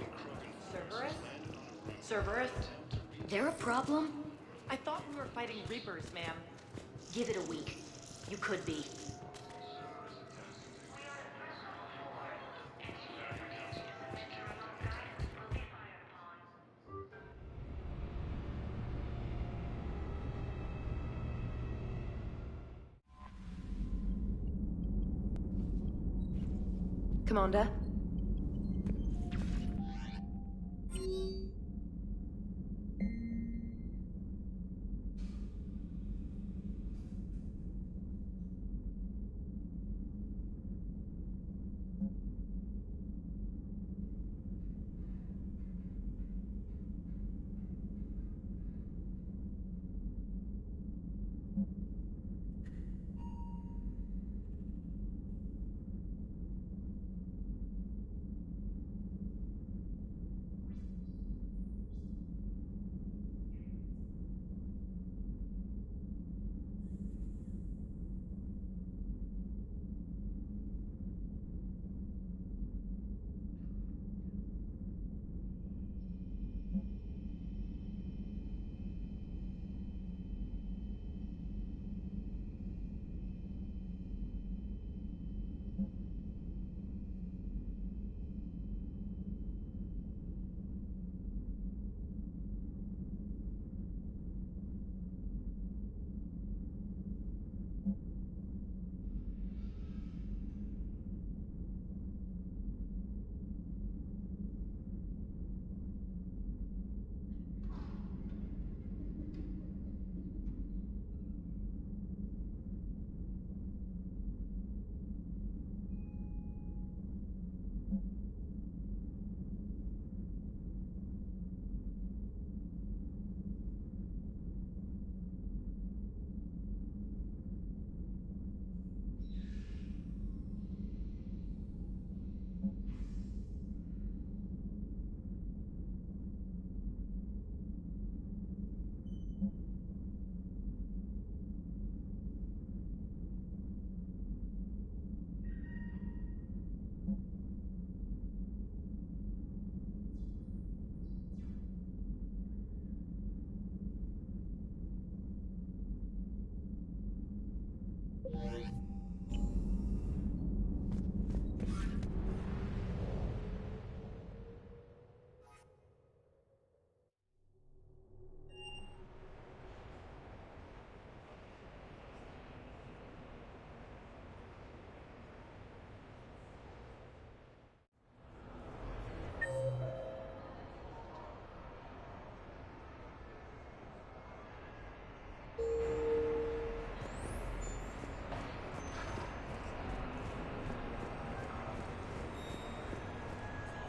Cerberus? Cerberus? They're a problem? I thought we were fighting Reapers, ma'am. Give it a week. You could be. Commander?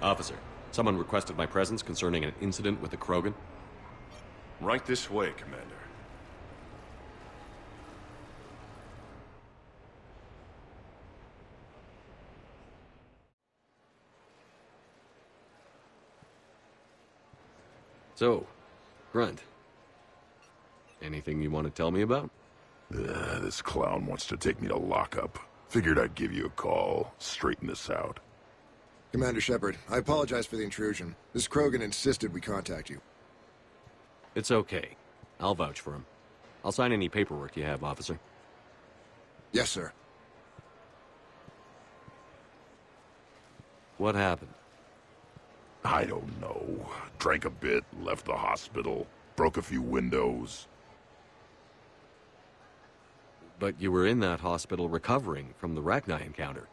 Officer, someone requested my presence concerning an incident with the Krogan. Right this way, Commander. So, Grunt. Anything you want to tell me about? This clown wants to take me to lockup. Figured I'd give you a call, straighten this out. Commander Shepard, I apologize for the intrusion. This Krogan insisted we contact you. It's okay. I'll vouch for him. I'll sign any paperwork you have, officer. Yes, sir. What happened? I don't know. Drank a bit, left the hospital, broke a few windows. But you were in that hospital recovering from the Rachni encounter.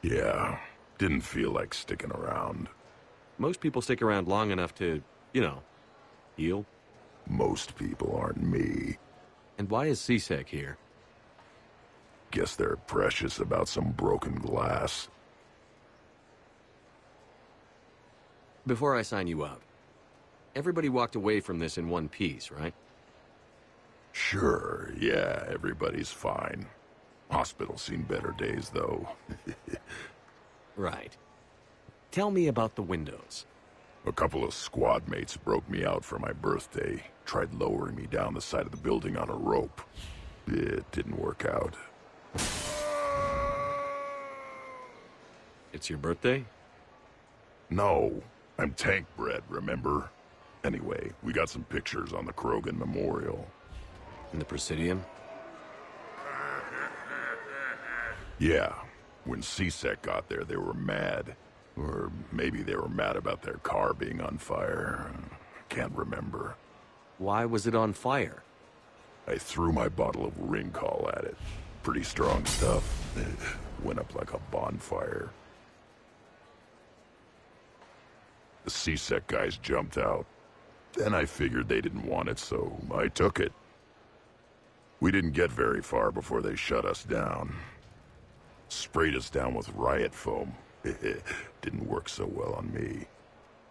Yeah, didn't feel like sticking around. Most people stick around long enough to, you know, heal. Most people aren't me. And why is CSEC here? Guess they're precious about some broken glass. Before I sign you up, everybody walked away from this in one piece, right? Sure, yeah, everybody's fine. Hospital's seen better days, though. Right. Tell me about the windows. A couple of squad mates broke me out for my birthday. Tried lowering me down the side of the building on a rope. It didn't work out. It's your birthday? No, I'm tank bred, remember? Anyway, we got some pictures on the Krogan Memorial. In the Presidium? Yeah. When CSEC got there, they were mad. Or maybe they were mad about their car being on fire. Can't remember. Why was it on fire? I threw my bottle of Ringcall at it. Pretty strong stuff. Went up like a bonfire. The CSEC guys jumped out. Then I figured they didn't want it, so I took it. We didn't get very far before they shut us down. Sprayed us down with riot foam. Didn't work so well on me.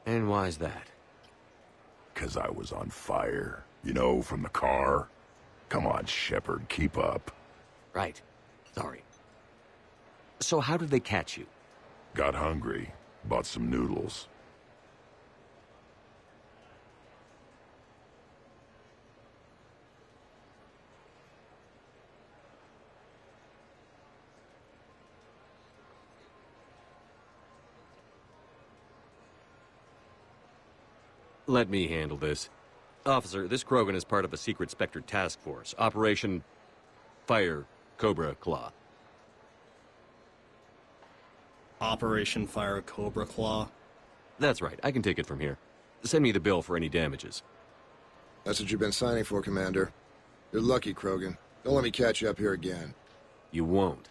And why's that? 'Cause I was on fire. You know, from the car. Come on, Shepard, keep up. Right. Sorry. So how did they catch you? Got hungry. Bought some noodles. Let me handle this. Officer, this Krogan is part of a secret Spectre task force. Operation Fire Cobra Claw. Operation Fire Cobra Claw? That's right. I can take it from here. Send me the bill for any damages. That's what you've been signing for, Commander. You're lucky, Krogan. Don't let me catch you up here again. You won't.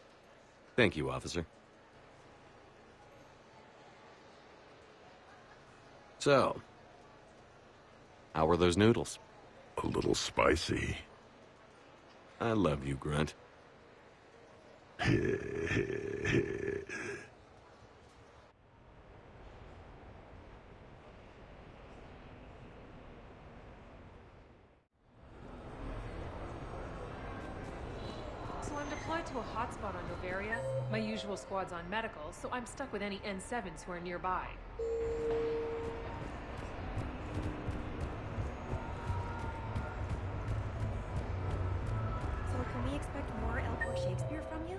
Thank you, officer. So, how were those noodles? A little spicy. I love you, Grunt. So I'm deployed to a hotspot on Novaria. My usual squad's on medical, so I'm stuck with any N7s who are nearby. So can we expect more L4 Shakespeare from you?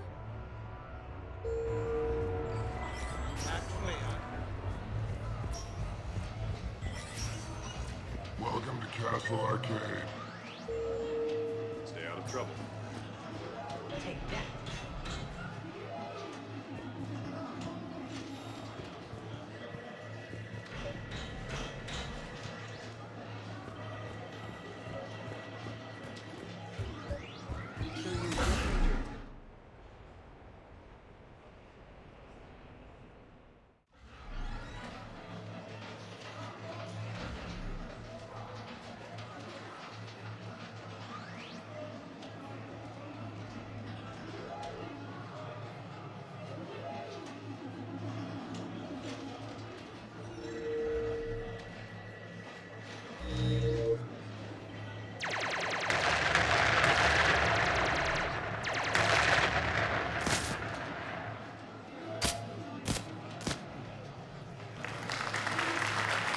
Welcome to Castle Arcade. Stay out of trouble. Take that.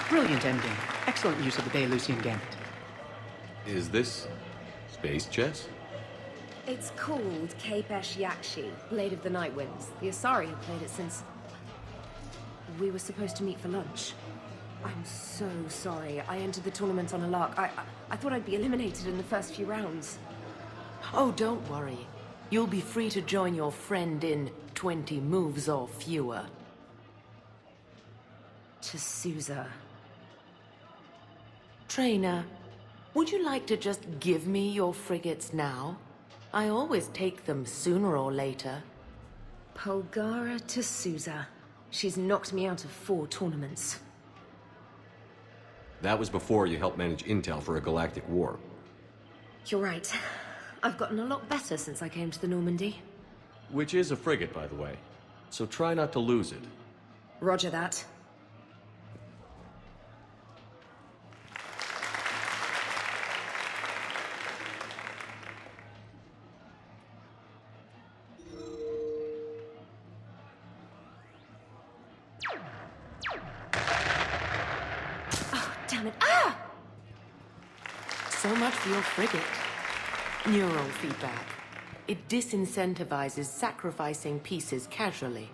Brilliant ending. Excellent use of the Belarusian gambit. Is this space chess? It's called Kapesh Yakshi, Blade of the Night Winds. The Asari have played it since... we were supposed to meet for lunch. I'm so sorry. I entered the tournament on a lark. I thought I'd be eliminated in the first few rounds. Oh, don't worry. You'll be free to join your friend in 20 moves or fewer. To Sousa. Trainer, would you like to just give me your frigates now? I always take them sooner or later. Polgara to Sousa. She's knocked me out of 4 tournaments. That was before you helped manage intel for a galactic war. You're right. I've gotten a lot better since I came to the Normandy. Which is a frigate, by the way. So try not to lose it. Roger that. So much for your frigate. Neural feedback. It disincentivizes sacrificing pieces casually.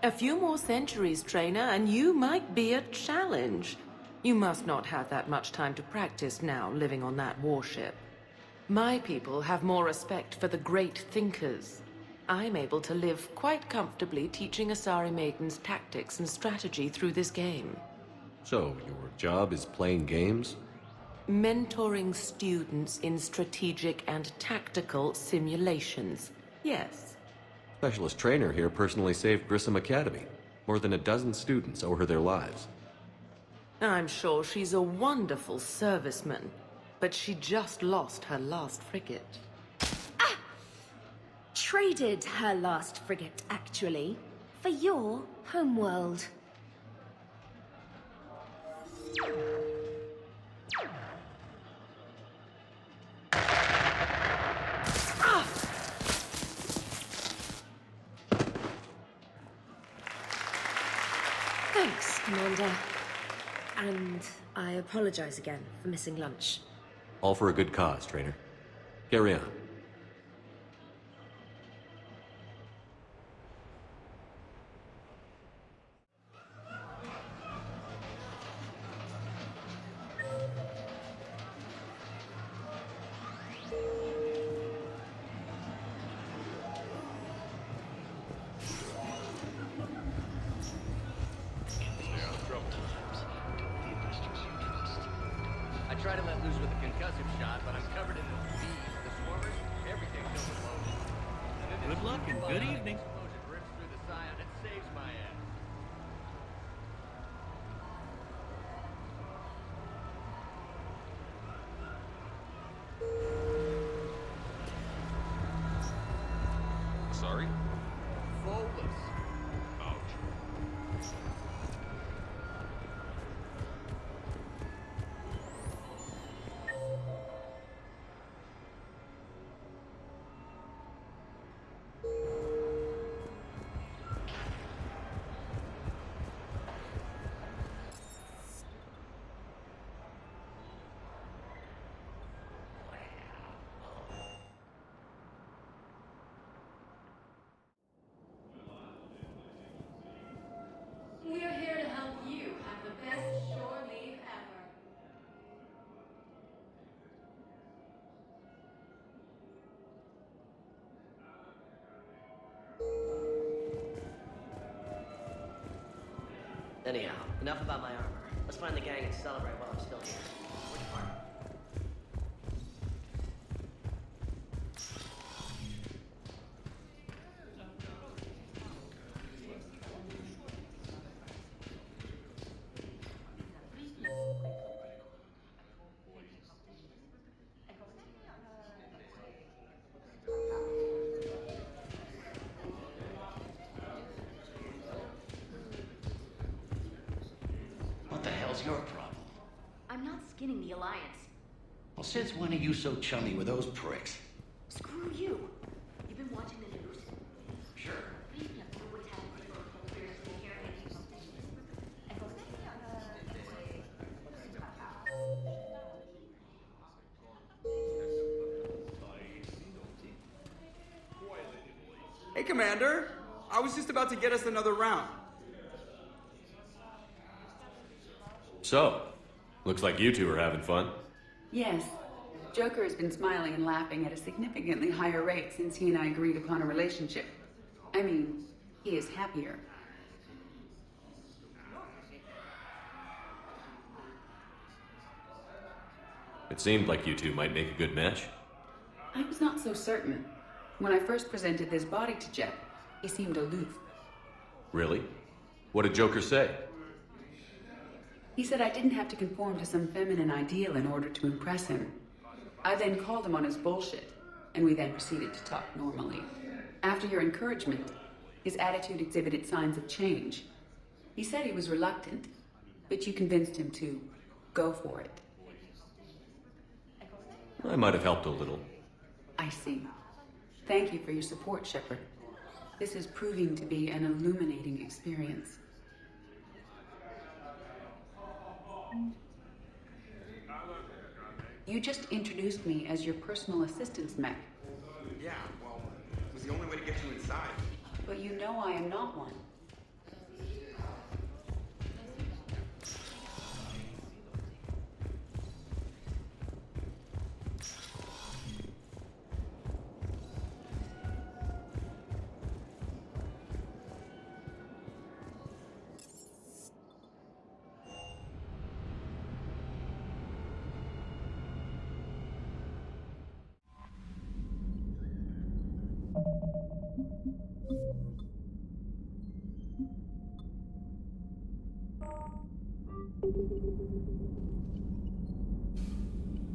A few more centuries, trainer, and you might be a challenge. You must not have that much time to practice now, living on that warship. My people have more respect for the great thinkers. I'm able to live quite comfortably teaching Asari maidens tactics and strategy through this game. So, your job is playing games? Mentoring students in strategic and tactical simulations. Yes. Specialist trainer here personally saved Grissom Academy. More than a dozen students owe her their lives. I'm sure she's a wonderful serviceman, but she just lost her last frigate. Traded her last frigate, actually, for your homeworld. Thanks, Commander. And I apologize again for missing lunch. All for a good cause, trainer. Carry on. I try to let loose with a concussive shot, but I'm covered in the bees, the swarmers, everything filled with lotion. Good luck and good evening. Explosion rips through the scion and saves my ass. Sorry? Bolus. Ouch. We're here to help you have the best shore leave ever. Anyhow, enough about my armor. Let's find the gang and celebrate while I'm still here. Which part? What the hell's your problem? I'm not skinning the Alliance. Well, since when are you so chummy with those pricks? Screw you. You've been watching the news? Hey, Commander. I was just about to get us another round. So, looks like you two are having fun. Yes. Joker has been smiling and laughing at a significantly higher rate since he and I agreed upon a relationship. I mean, he is happier. It seemed like you two might make a good match. I was not so certain. When I first presented this body to Jeff, he seemed aloof. Really? What did Joker say? He said I didn't have to conform to some feminine ideal in order to impress him. I then called him on his bullshit, and we then proceeded to talk normally. After your encouragement, his attitude exhibited signs of change. He said he was reluctant, but you convinced him to go for it. I might have helped a little. I see. Thank you for your support, Shepard. This is proving to be an illuminating experience. You just introduced me as your personal assistance mech. Yeah, well, it was the only way to get you inside. But you know I am not one.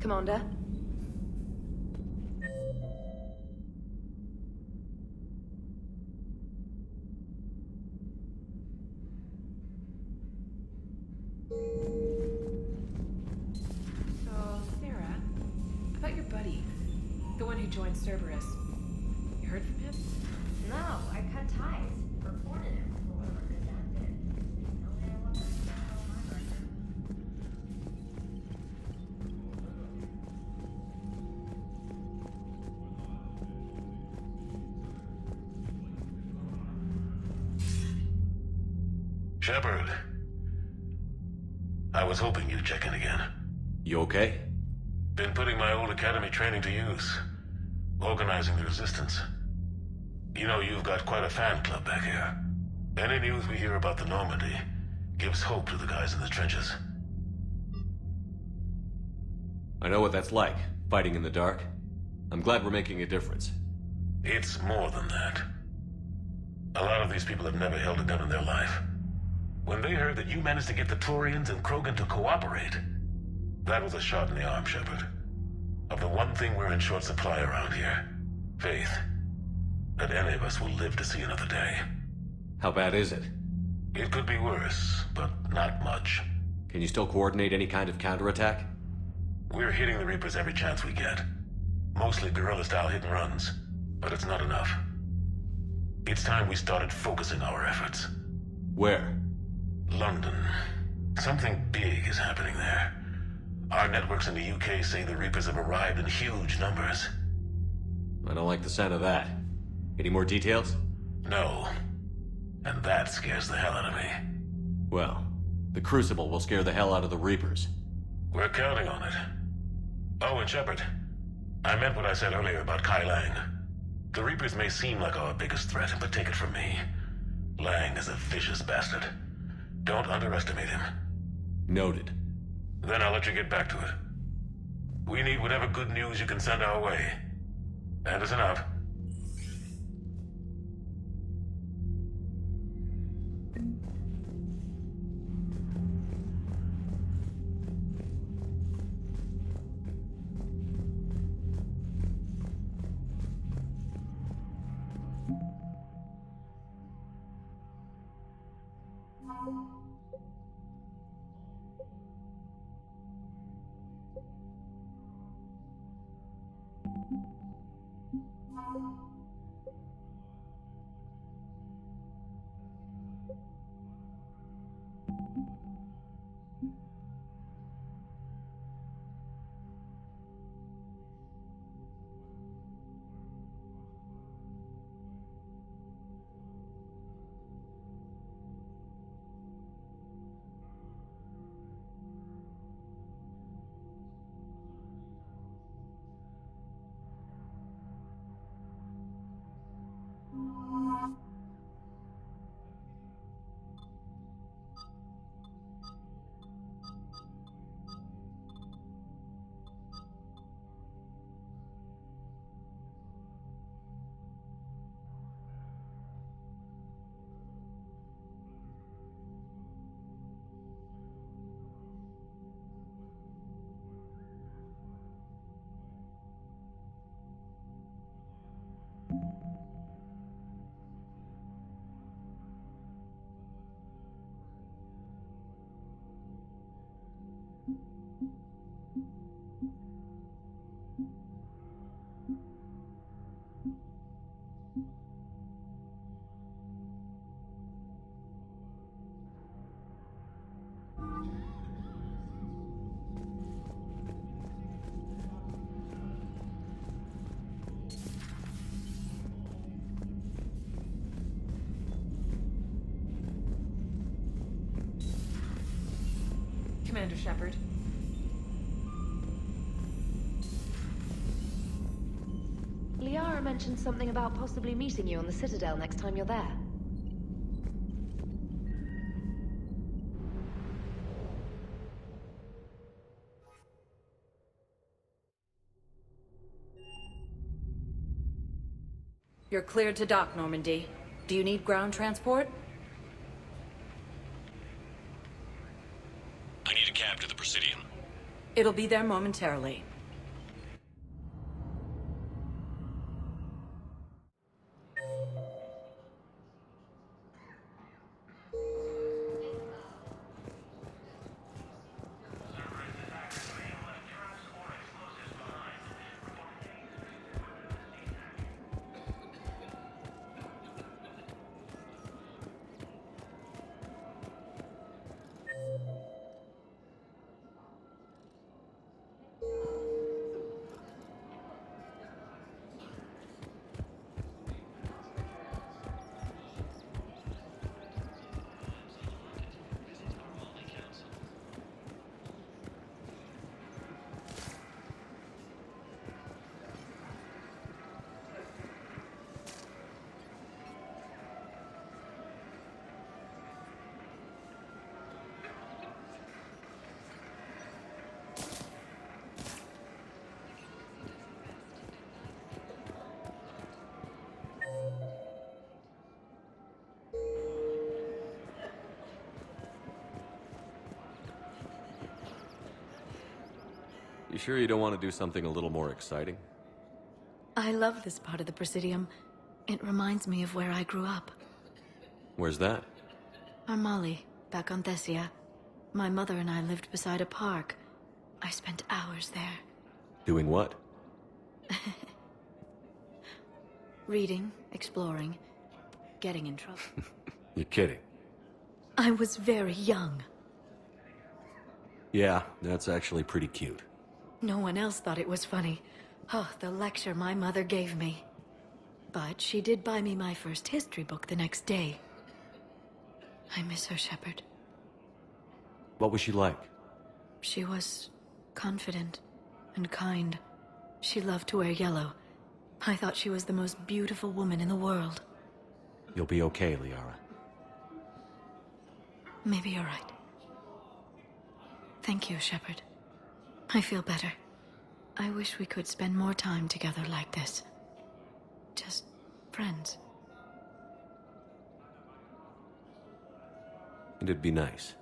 Commander? So, Sarah, about your buddy, the one who joined Cerberus. You heard from him? No, I cut ties. Reported him for whatever good that did. No way I want that to follow my record. Shepard. I was hoping you'd check in again. You okay? Been putting my old academy training to use. Organizing the resistance. You know, you've got quite a fan club back here. Any news we hear about the Normandy gives hope to the guys in the trenches. I know what that's like, fighting in the dark. I'm glad we're making a difference. It's more than that. A lot of these people have never held a gun in their life. When they heard that you managed to get the Turians and Krogan to cooperate, that was a shot in the arm, Shepard. Of the one thing we're in short supply around here, faith. That any of us will live to see another day. How bad is it? It could be worse, but not much. Can you still coordinate any kind of counterattack? We're hitting the Reapers every chance we get. Mostly guerrilla-style hit-and-runs, but it's not enough. It's time we started focusing our efforts. Where? London. Something big is happening there. Our networks in the UK say the Reapers have arrived in huge numbers. I don't like the sound of that. Any more details? No. And that scares the hell out of me. Well, the Crucible will scare the hell out of the Reapers. We're counting on it. Oh, and Shepard, I meant what I said earlier about Kai Lang. The Reapers may seem like our biggest threat, but take it from me. Lang is a vicious bastard. Don't underestimate him. Noted. Then I'll let you get back to it. We need whatever good news you can send our way. Anderson out. Commander Shepard. Liara mentioned something about possibly meeting you on the Citadel next time you're there. You're cleared to dock, Normandy. Do you need ground transport? I need a cab to the Presidium. It'll be there momentarily. You sure you don't want to do something a little more exciting? I love this part of the Presidium. It reminds me of where I grew up. Where's that? Armali, back on Thessia. My mother and I lived beside a park. I spent hours there. Doing what? Reading, exploring, getting in trouble. You're kidding. I was very young. Yeah, that's actually pretty cute. No one else thought it was funny. Oh, the lecture my mother gave me. But she did buy me my first history book the next day. I miss her, Shepard. What was she like? She was confident and kind. She loved to wear yellow. I thought she was the most beautiful woman in the world. You'll be okay, Liara. Maybe you're right. Thank you, Shepard. I feel better. I wish we could spend more time together like this. Just friends. And it'd be nice.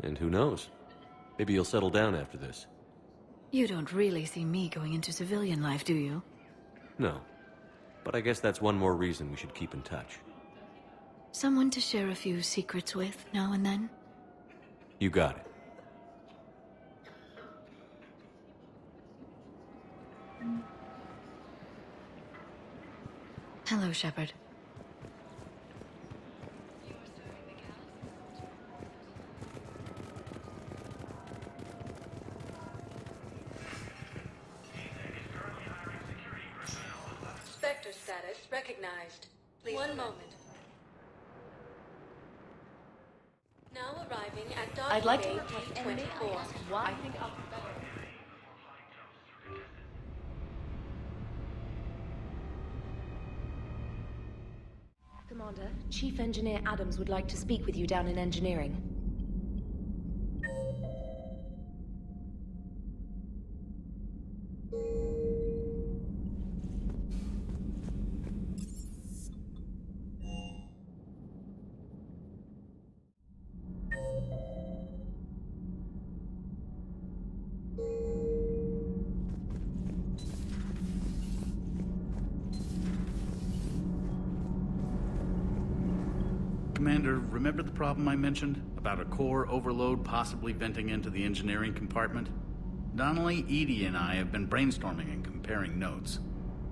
And who knows? Maybe you'll settle down after this. You don't really see me going into civilian life, do you? No. But I guess that's one more reason we should keep in touch. Someone to share a few secrets with now and then? You got it. Hello, Shepard. Spectre status recognized. Please. One moment. Now arriving at docking I'd like to bay request T24. I think I'll... Commander, Chief Engineer Adams would like to speak with you down in engineering. Commander, remember the problem I mentioned? About a core overload possibly venting into the engineering compartment? Donnelly, Edie, and I have been brainstorming and comparing notes.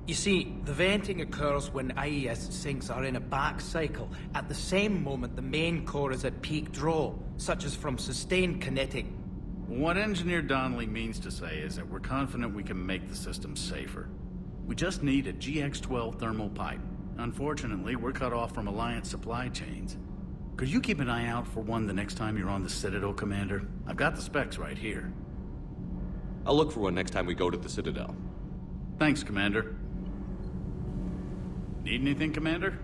You see, the venting occurs when IES sinks are in a back cycle, at the same moment the main core is at peak draw, such as from sustained kinetic. What Engineer Donnelly means to say is that we're confident we can make the system safer. We just need a GX-12 thermal pipe. Unfortunately, we're cut off from Alliance supply chains. Could you keep an eye out for one the next time you're on the Citadel, Commander? I've got the specs right here. I'll look for one next time we go to the Citadel. Thanks, Commander. Need anything, Commander?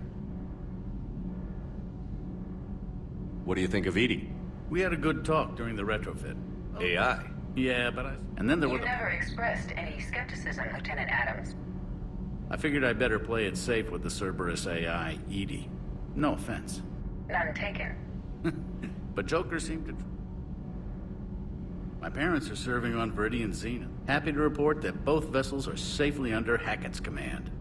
What do you think of Edie? We had a good talk during the retrofit. AI? Yeah, but And then there were You never expressed any skepticism, Lieutenant Adams. I figured I'd better play it safe with the Cerberus AI, Edie. No offense. None taken. But Joker seemed to... My parents are serving on Viridian Zenith. Happy to report that both vessels are safely under Hackett's command.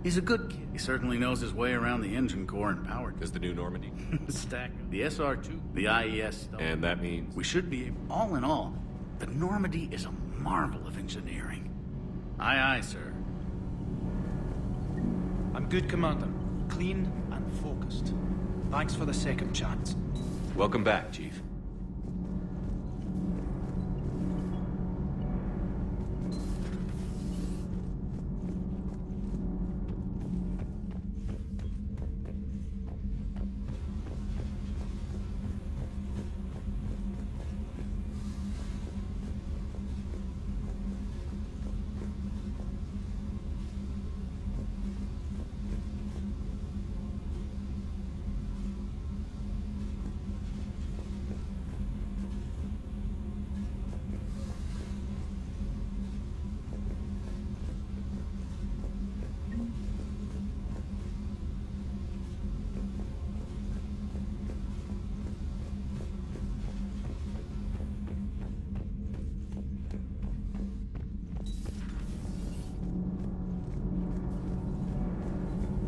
He's a good kid. He certainly knows his way around the engine core and power. Is the new Normandy? Stack. The SR-2, the IES stuff. And that means? We should be... All in all, the Normandy is a marvel of engineering. Aye, aye, sir. I'm good, Commander. Clean and focused. Thanks for the second chance. Welcome back, Chief.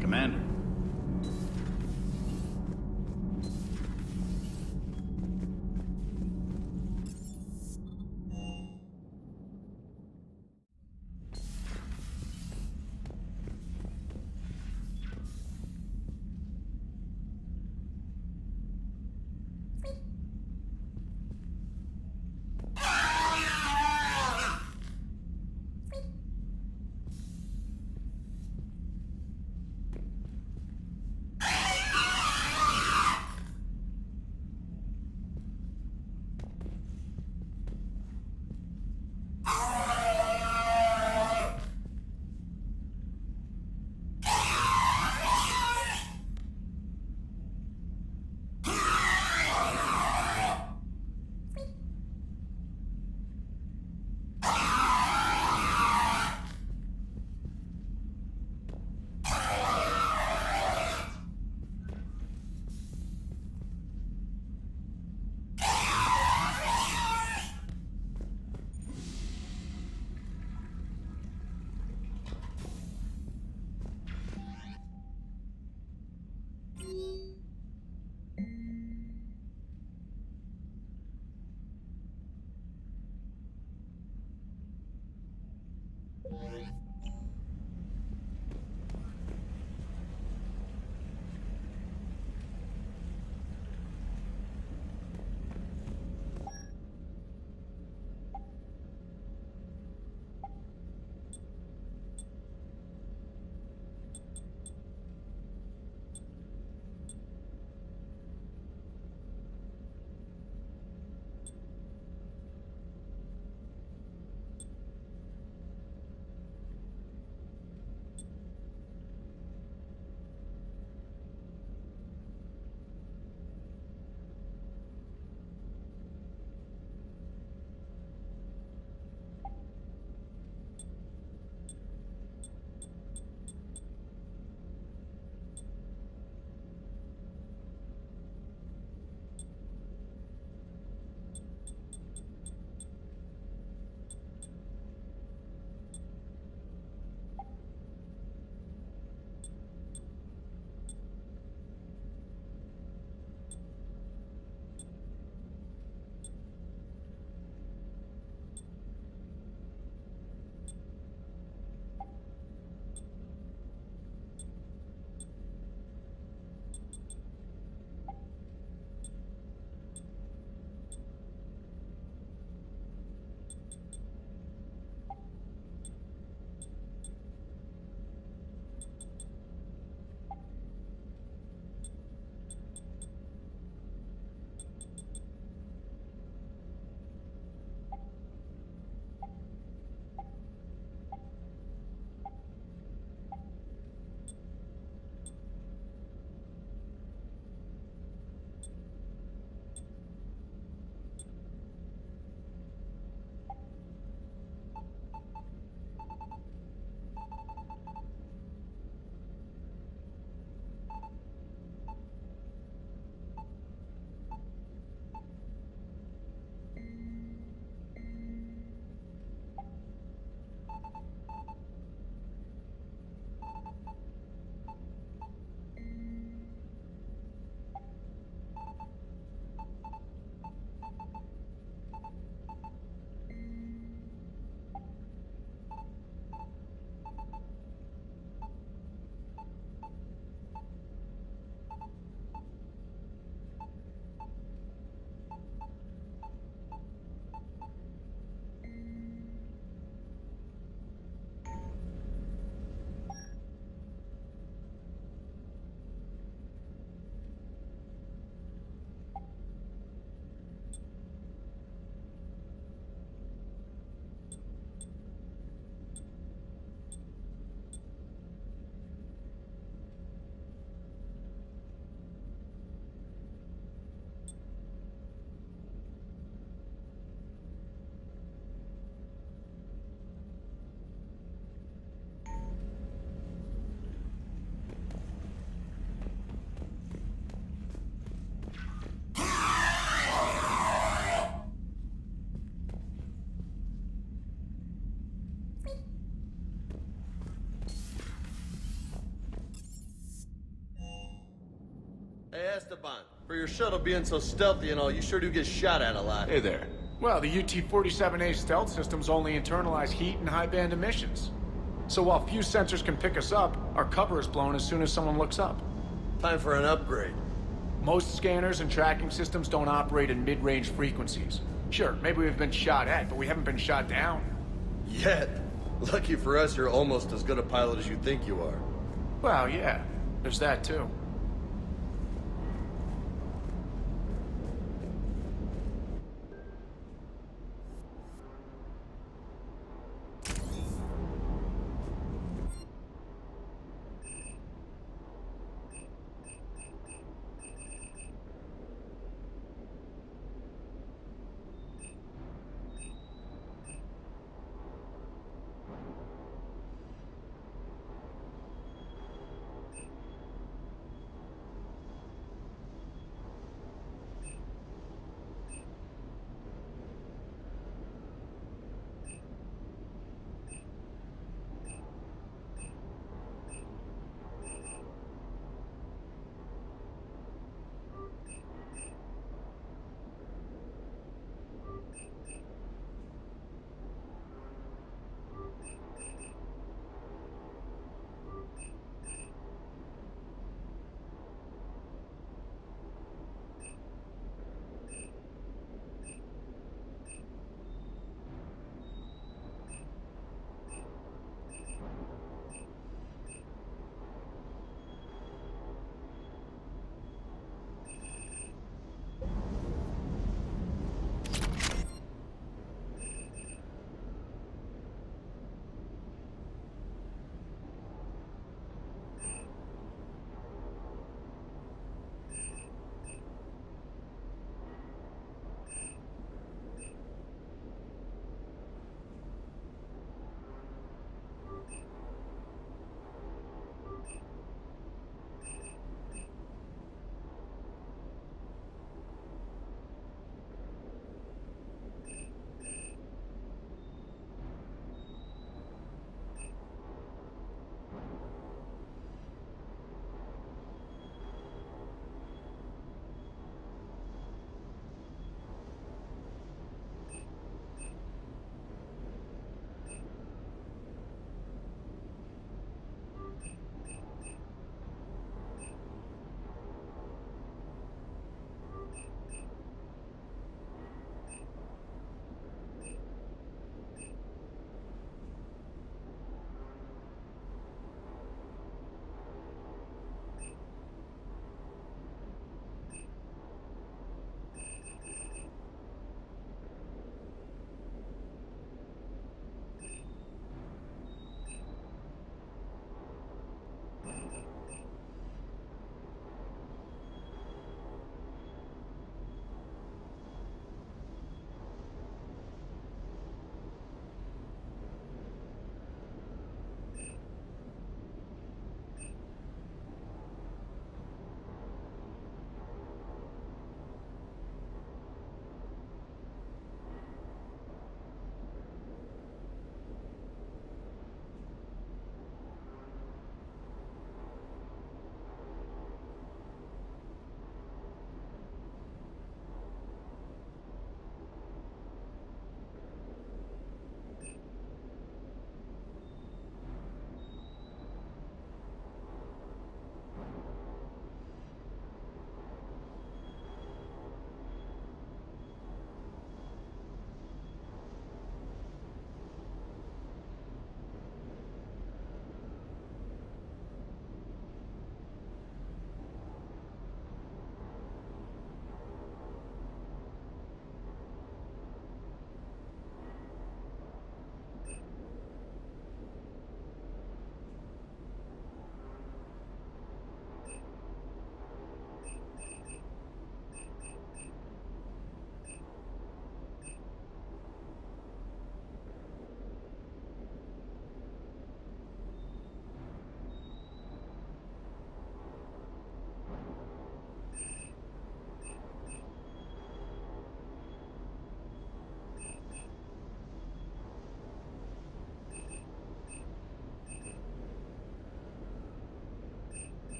Commander. Hey, Esteban, for your shuttle being so stealthy and all, you sure do get shot at a lot. Hey there. Well, the UT-47A stealth systems only internalize heat and high-band emissions. So while few sensors can pick us up, our cover is blown as soon as someone looks up. Time for an upgrade. Most scanners and tracking systems don't operate in mid-range frequencies. Sure, maybe we've been shot at, but we haven't been shot down. Yet. Lucky for us, you're almost as good a pilot as you think you are. Well, yeah. There's that, too.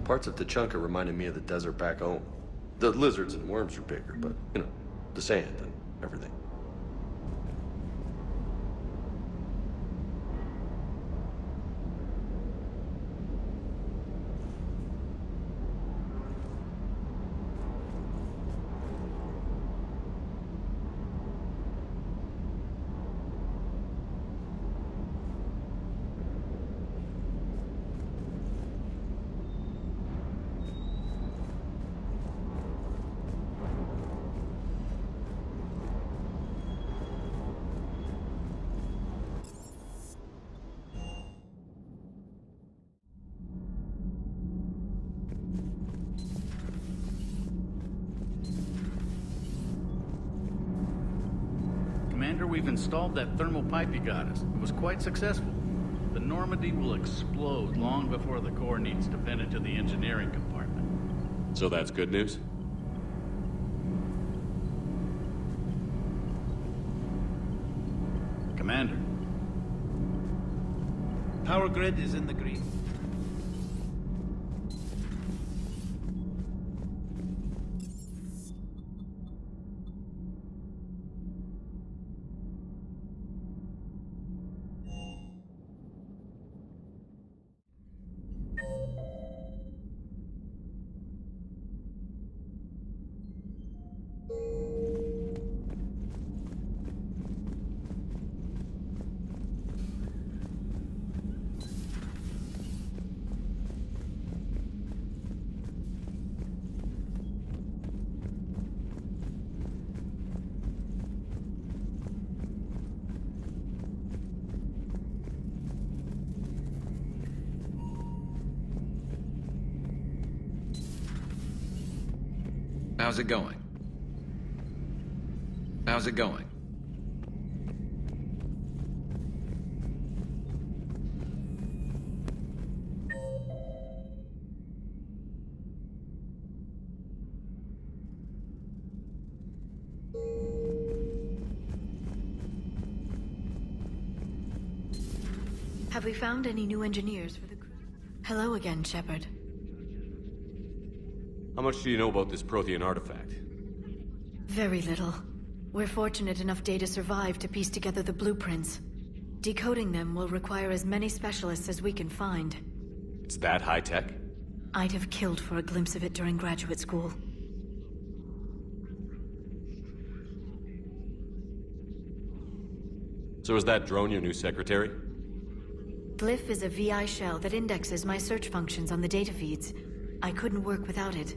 Parts of Tachanka reminded me of the desert back home. The lizards and worms are bigger, but, you know, the sand and everything. Commander, we've installed that thermal pipe you got us. It was quite successful. The Normandy will explode long before the core needs to vent into the engineering compartment. So that's good news? Commander. Power grid is in the green. How's it going? How's it going? Have we found any new engineers for the crew? Hello again, Shepard. How much do you know about this Prothean artifact? Very little. We're fortunate enough Data survived to piece together the blueprints. Decoding them will require as many specialists as we can find. It's that high-tech? I'd have killed for a glimpse of it during graduate school. So is that drone your new secretary? Glyph is a VI shell that indexes my search functions on the data feeds. I couldn't work without it.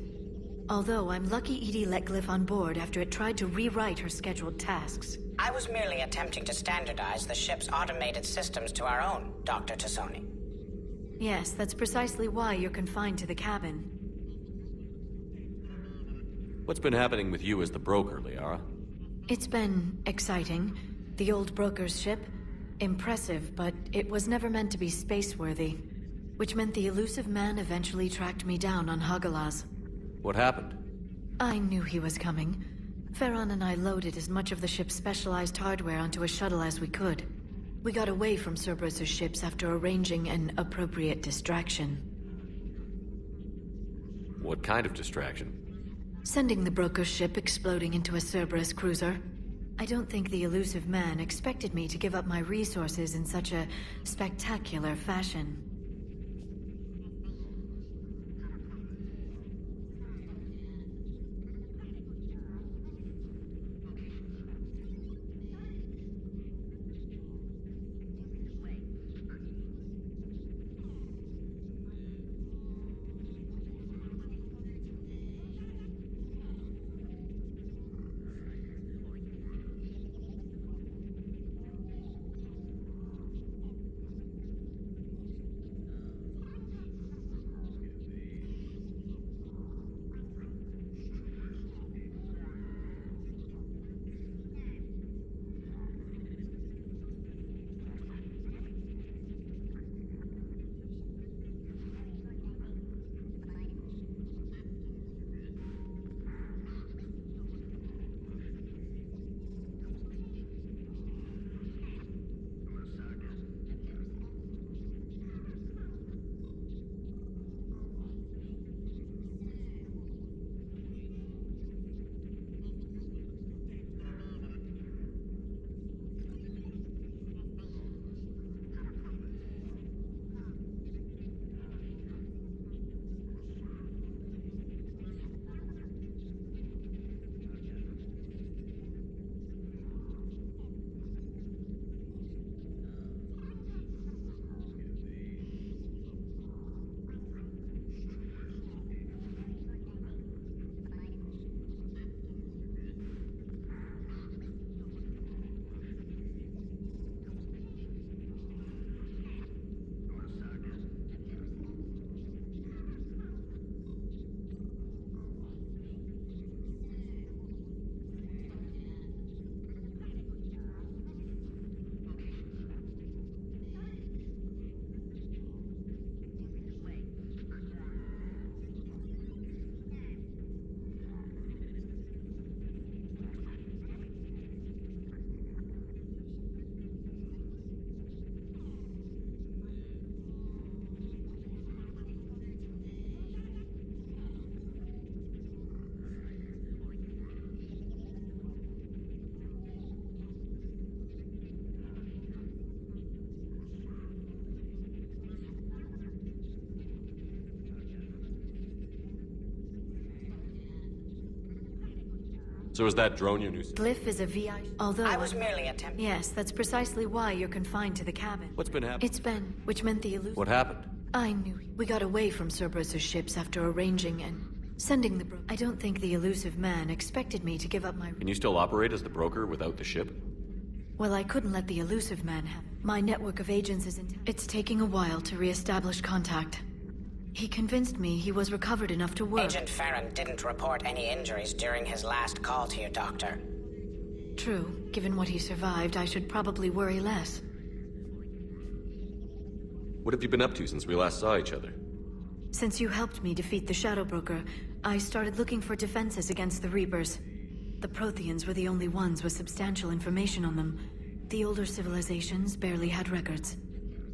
Although I'm lucky Edie let Glyph on board after it tried to rewrite her scheduled tasks. I was merely attempting to standardize the ship's automated systems to our own, Dr. Tassoni. Yes, that's precisely why you're confined to the cabin. What's been happening with you as the broker, Liara? It's been exciting. The old broker's ship, impressive, but it was never meant to be space-worthy. Which meant the elusive man eventually tracked me down on Hagalaz. What happened? I knew he was coming. Farron and I loaded as much of the ship's specialized hardware onto a shuttle as we could. We got away from Cerberus' ships after arranging an appropriate distraction. What kind of distraction? Sending the broker's ship exploding into a Cerberus cruiser. I don't think the elusive man expected me to give up my resources in such a spectacular fashion. So is that drone your new... Glyph is a VI... Although... I was merely attempting... Yes, that's precisely why you're confined to the cabin. What's been happening? It's been... Which meant the illusion... What happened? I knew... We got away from Cerberus' ships after arranging and... sending the I don't think the elusive man expected me to give up my... Can you still operate as the broker without the ship? Well, I couldn't let the elusive man have it. My network of agents is in... It's taking a while to re-establish contact. He convinced me he was recovered enough to work. Agent Farron didn't report any injuries during his last call to you, Doctor. True. Given what he survived, I should probably worry less. What have you been up to since we last saw each other? Since you helped me defeat the Shadow Broker, I started looking for defenses against the Reapers. The Protheans were the only ones with substantial information on them. The older civilizations barely had records.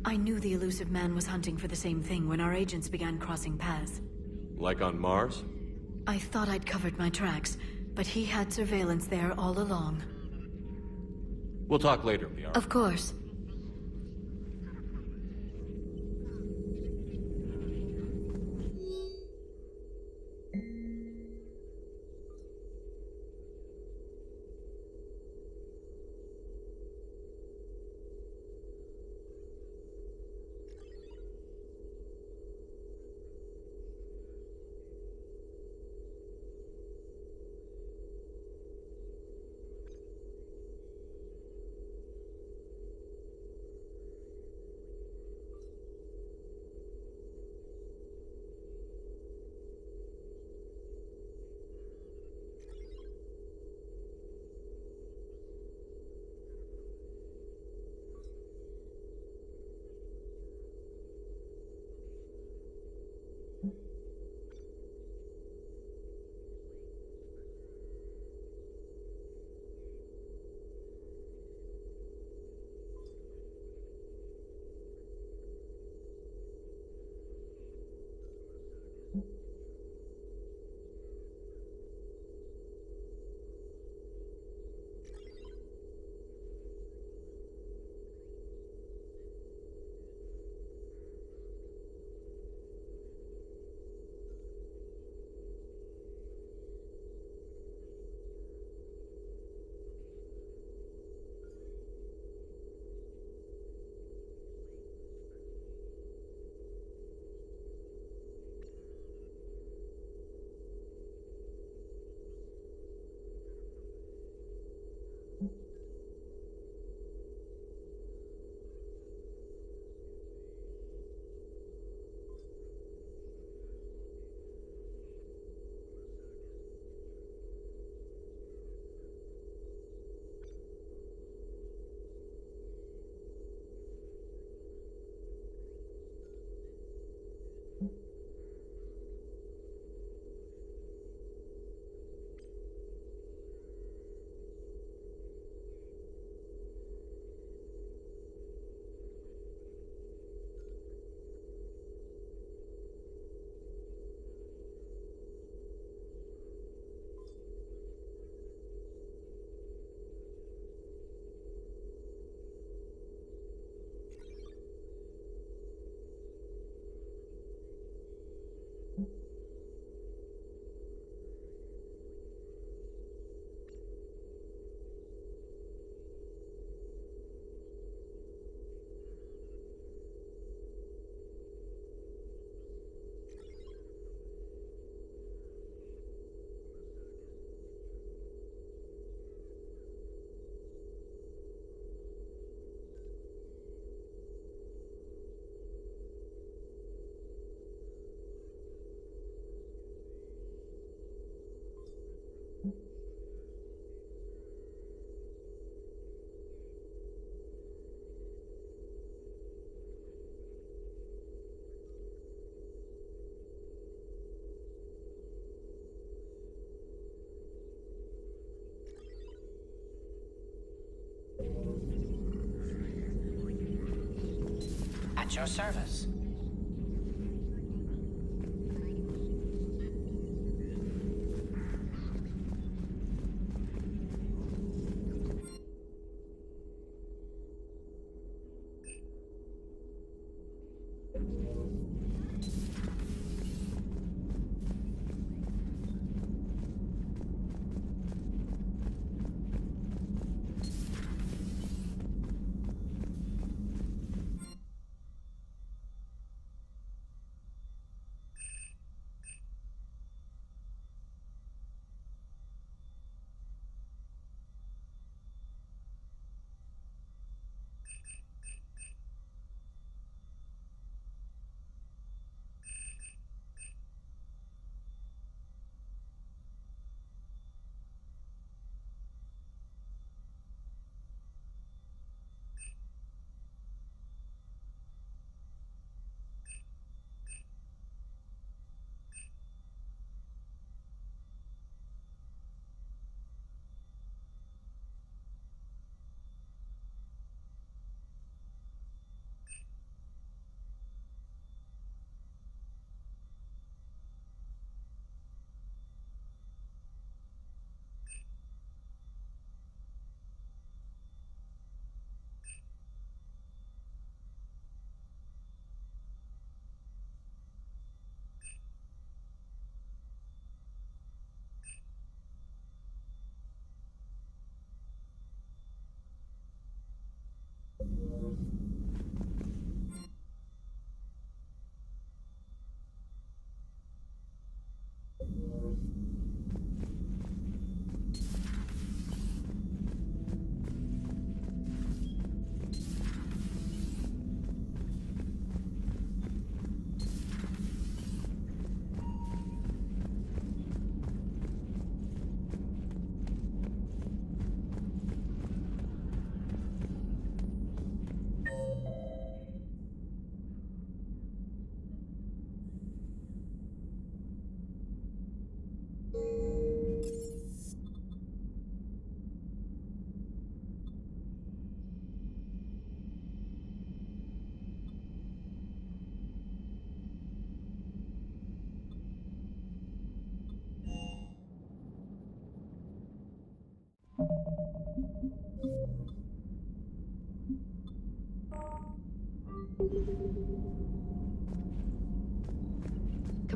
I knew the elusive man was hunting for the same thing when our agents began crossing paths. Like on Mars? I thought I'd covered my tracks, but he had surveillance there all along. We'll talk later, Liara. Of course. At your service.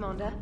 Commander.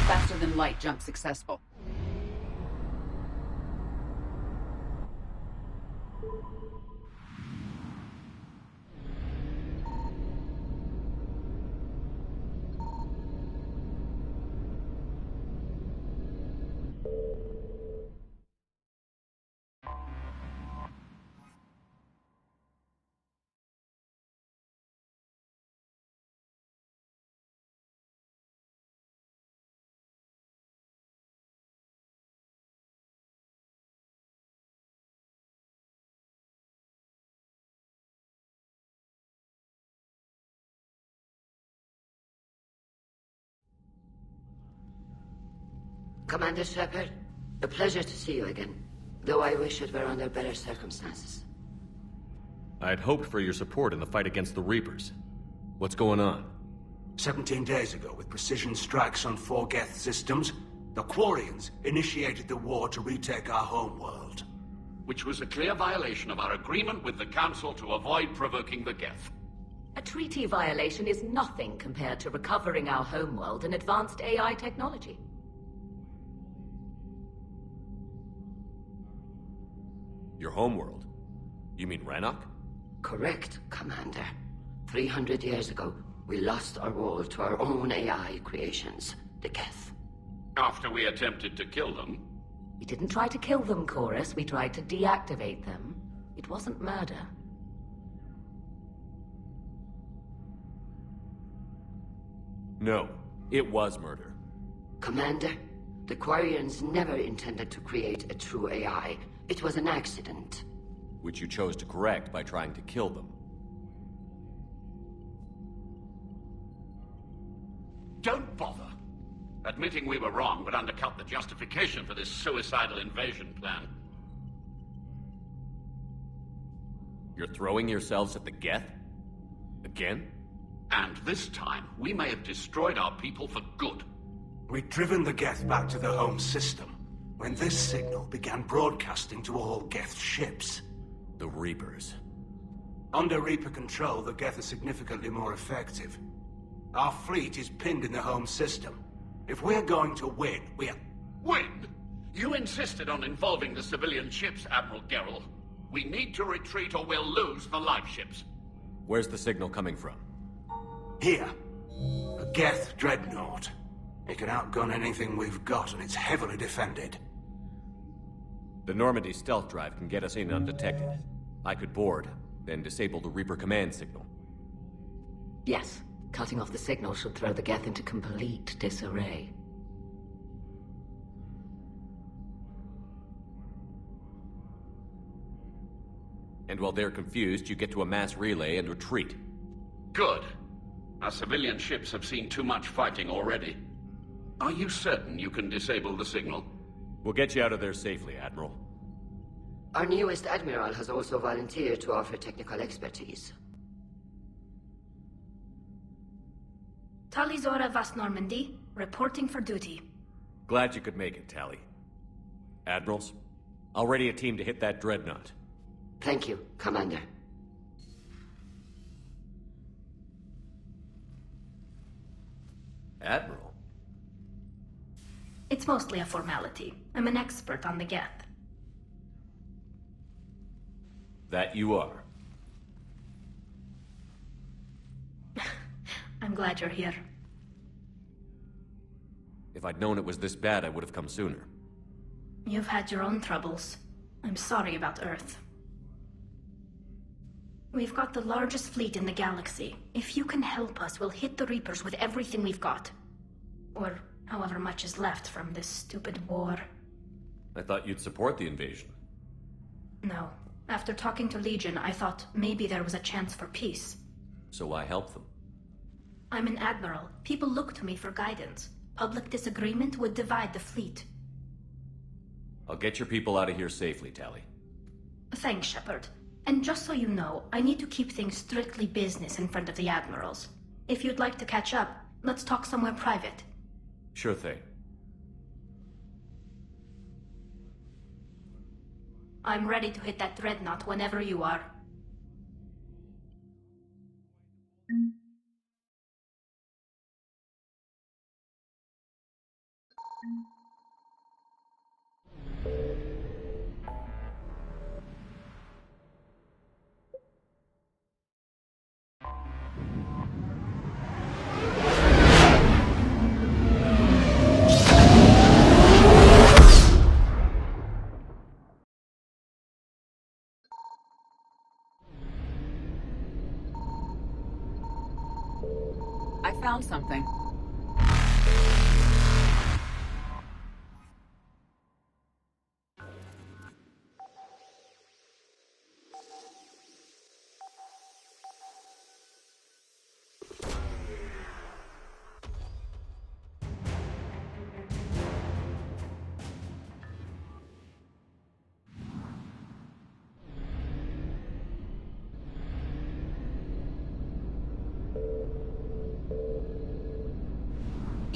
Faster than light jump successful. Commander Shepard, a pleasure to see you again, though I wish it were under better circumstances. I'd hoped for your support in the fight against the Reapers. What's going on? 17 days ago, with precision strikes on 4 Geth systems, the Quarians initiated the war to retake our homeworld. Which was a clear violation of our agreement with the Council to avoid provoking the Geth. A treaty violation is nothing compared to recovering our homeworld and advanced AI technology. Your homeworld? You mean Rannoch? Correct, Commander. 300 years ago, we lost our world to our own AI creations, the Geth. After we attempted to kill them? We didn't try to kill them, Chorus. We tried to deactivate them. It wasn't murder. No, it was murder. Commander, the Quarians never intended to create a true AI. It was an accident. Which you chose to correct by trying to kill them. Don't bother. Admitting we were wrong would undercut the justification for this suicidal invasion plan. You're throwing yourselves at the Geth? Again? And this time, we may have destroyed our people for good. We'd driven the Geth back to the home system when this signal began broadcasting to all Geth ships. The Reapers. Under Reaper control, the Geth are significantly more effective. Our fleet is pinned in the home system. If we're going to win, we're... Win? You insisted on involving the civilian ships, Admiral Gerrel. We need to retreat or we'll lose the live ships. Where's the signal coming from? Here. A Geth dreadnought. It can outgun anything we've got, and it's heavily defended. The Normandy stealth drive can get us in undetected. I could board, then disable the Reaper command signal. Yes, cutting off the signal should throw the Geth into complete disarray. And while they're confused, you get to a mass relay and retreat. Good. Our civilian ships have seen too much fighting already. Are you certain you can disable the signal? We'll get you out of there safely, Admiral. Our newest Admiral has also volunteered to offer technical expertise. Talizora Vas Normandy, reporting for duty. Glad you could make it, Tally. Admirals, I'll ready a team to hit that dreadnought. Thank you, Commander. Admiral? It's mostly a formality. I'm an expert on the Geth. That you are. I'm glad you're here. If I'd known it was this bad, I would have come sooner. You've had your own troubles. I'm sorry about Earth. We've got the largest fleet in the galaxy. If you can help us, we'll hit the Reapers with everything we've got. Or however much is left from this stupid war. I thought you'd support the invasion. No. After talking to Legion, I thought maybe there was a chance for peace. So why help them? I'm an admiral. People look to me for guidance. Public disagreement would divide the fleet. I'll get your people out of here safely, Tally. Thanks, Shepard. And just so you know, I need to keep things strictly business in front of the admirals. If you'd like to catch up, let's talk somewhere private. Sure thing. I'm ready to hit that dreadnought whenever you are. I found something.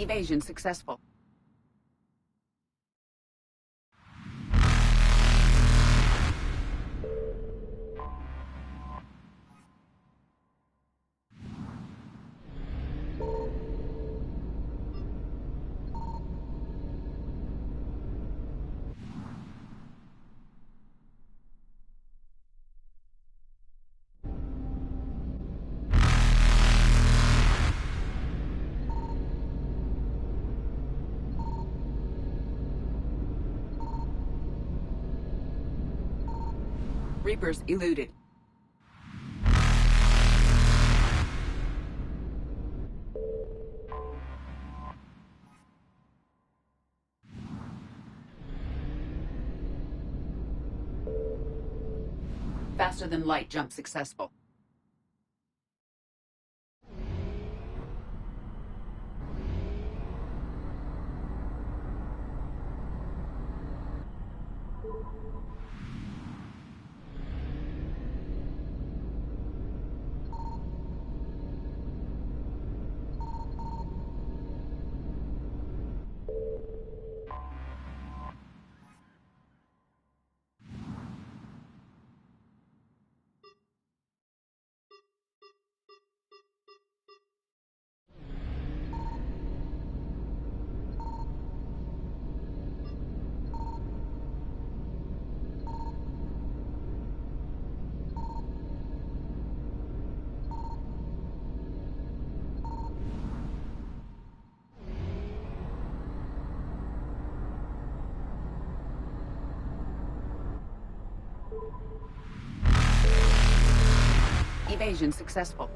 Evasion successful. Reapers eluded. Faster than light jump successful. Invasion successful.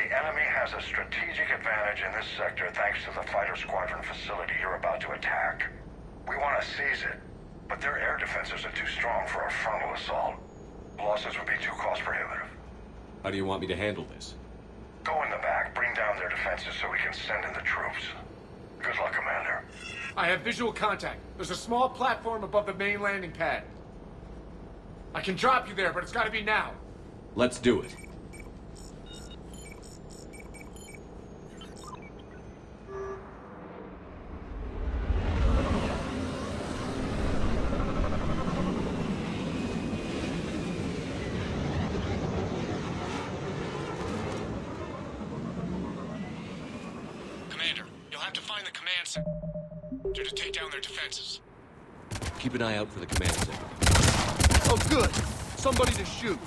The enemy has a strategic advantage in this sector thanks to the fighter squadron facility you're about to attack. We want to seize it, but their air defenses are too strong for a frontal assault. Losses would be too cost prohibitive. How do you want me to handle this? Go in the back, bring down their defenses so we can send in the troops. Good luck, Commander. I have visual contact. There's a small platform above the main landing pad. I can drop you there, but it's gotta be now. Let's do it. Commander, you'll have to find the command center to take down their defenses. Keep an eye out for the command center. Oh, good. Somebody to shoot.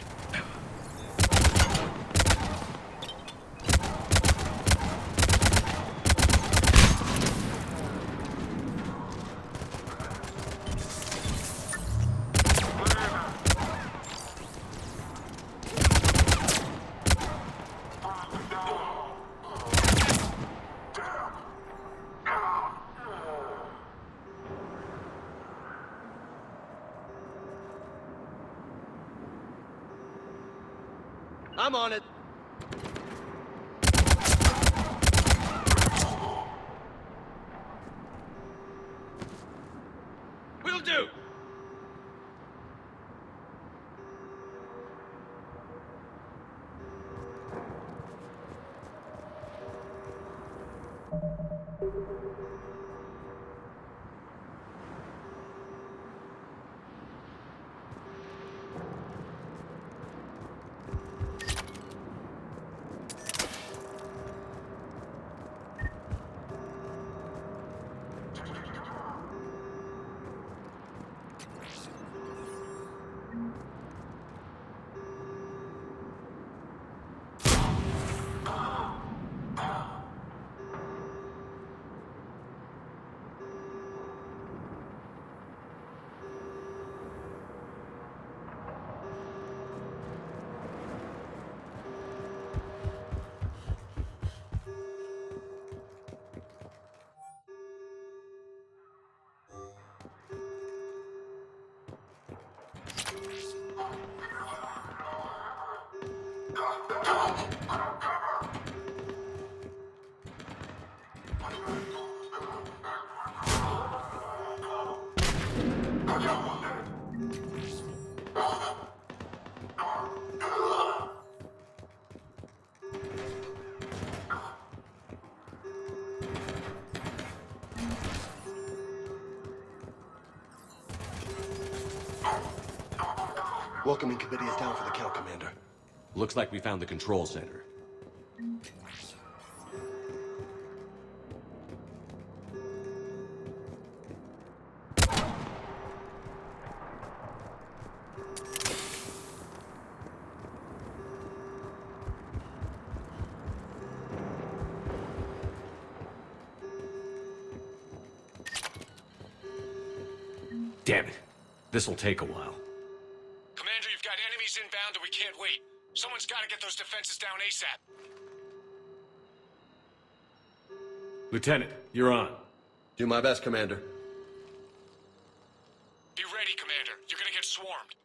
I'm on it. Will do. Welcoming committee is down for the count, Commander. Looks like we found the control center. Damn it. This'll take a while. Commander, you've got enemies inbound and we can't wait. Someone's got to get those defenses down ASAP. Lieutenant, you're on. Do my best, Commander. Be ready, Commander. You're gonna get swarmed.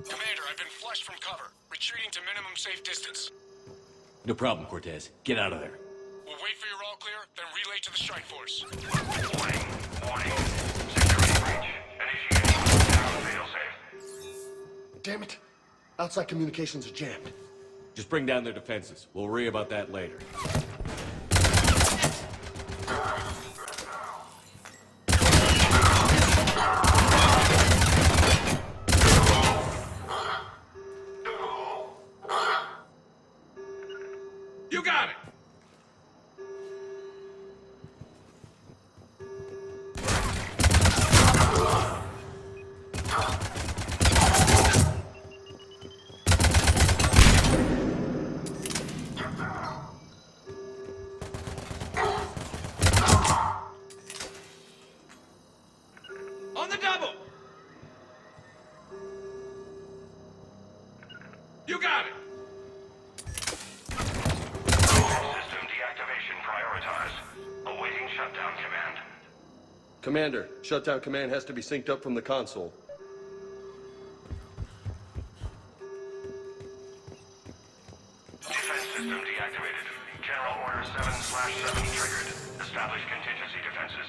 Commander, I've been flushed from cover. Retreating to minimum safe distance. No problem, Cortez. Get out of there. We'll wait for your all clear, then relay to the strike force. Warning. Security breach. Initiating down failsafe. Damn it. Outside communications are jammed. Just bring down their defenses. We'll worry about that later. You got it! On the double! You got it! prioritized. Awaiting shutdown command. Commander, shutdown command has to be synced up from the console. Defense system deactivated. General Order 7/7 triggered. Establish contingency defenses.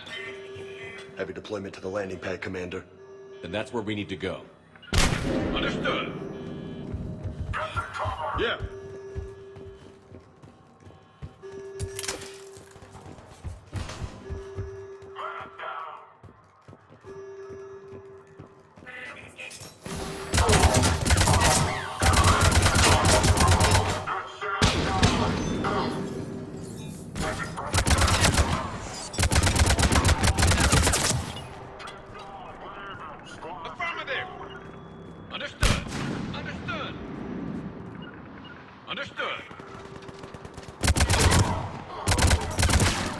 Heavy deployment to the landing pad, Commander. Then that's where we need to go. Understood. Yeah. Affirmative. Understood. Understood. Understood.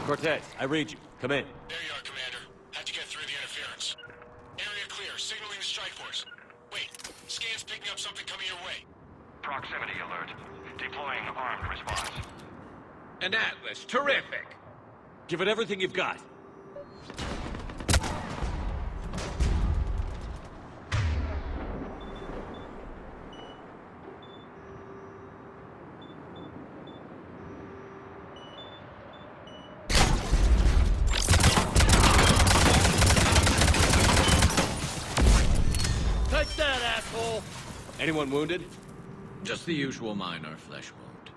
Cortez, I read you. Come in. There you are, Commander. Had to get through the interference. Area clear. Signaling the strike force. Wait. Scan's picking up something coming your way. Proximity alert. Deploying armed response. An Atlas. Terrific. Give it everything you've got. Take that, asshole. Anyone wounded? Just the usual minor flesh wound.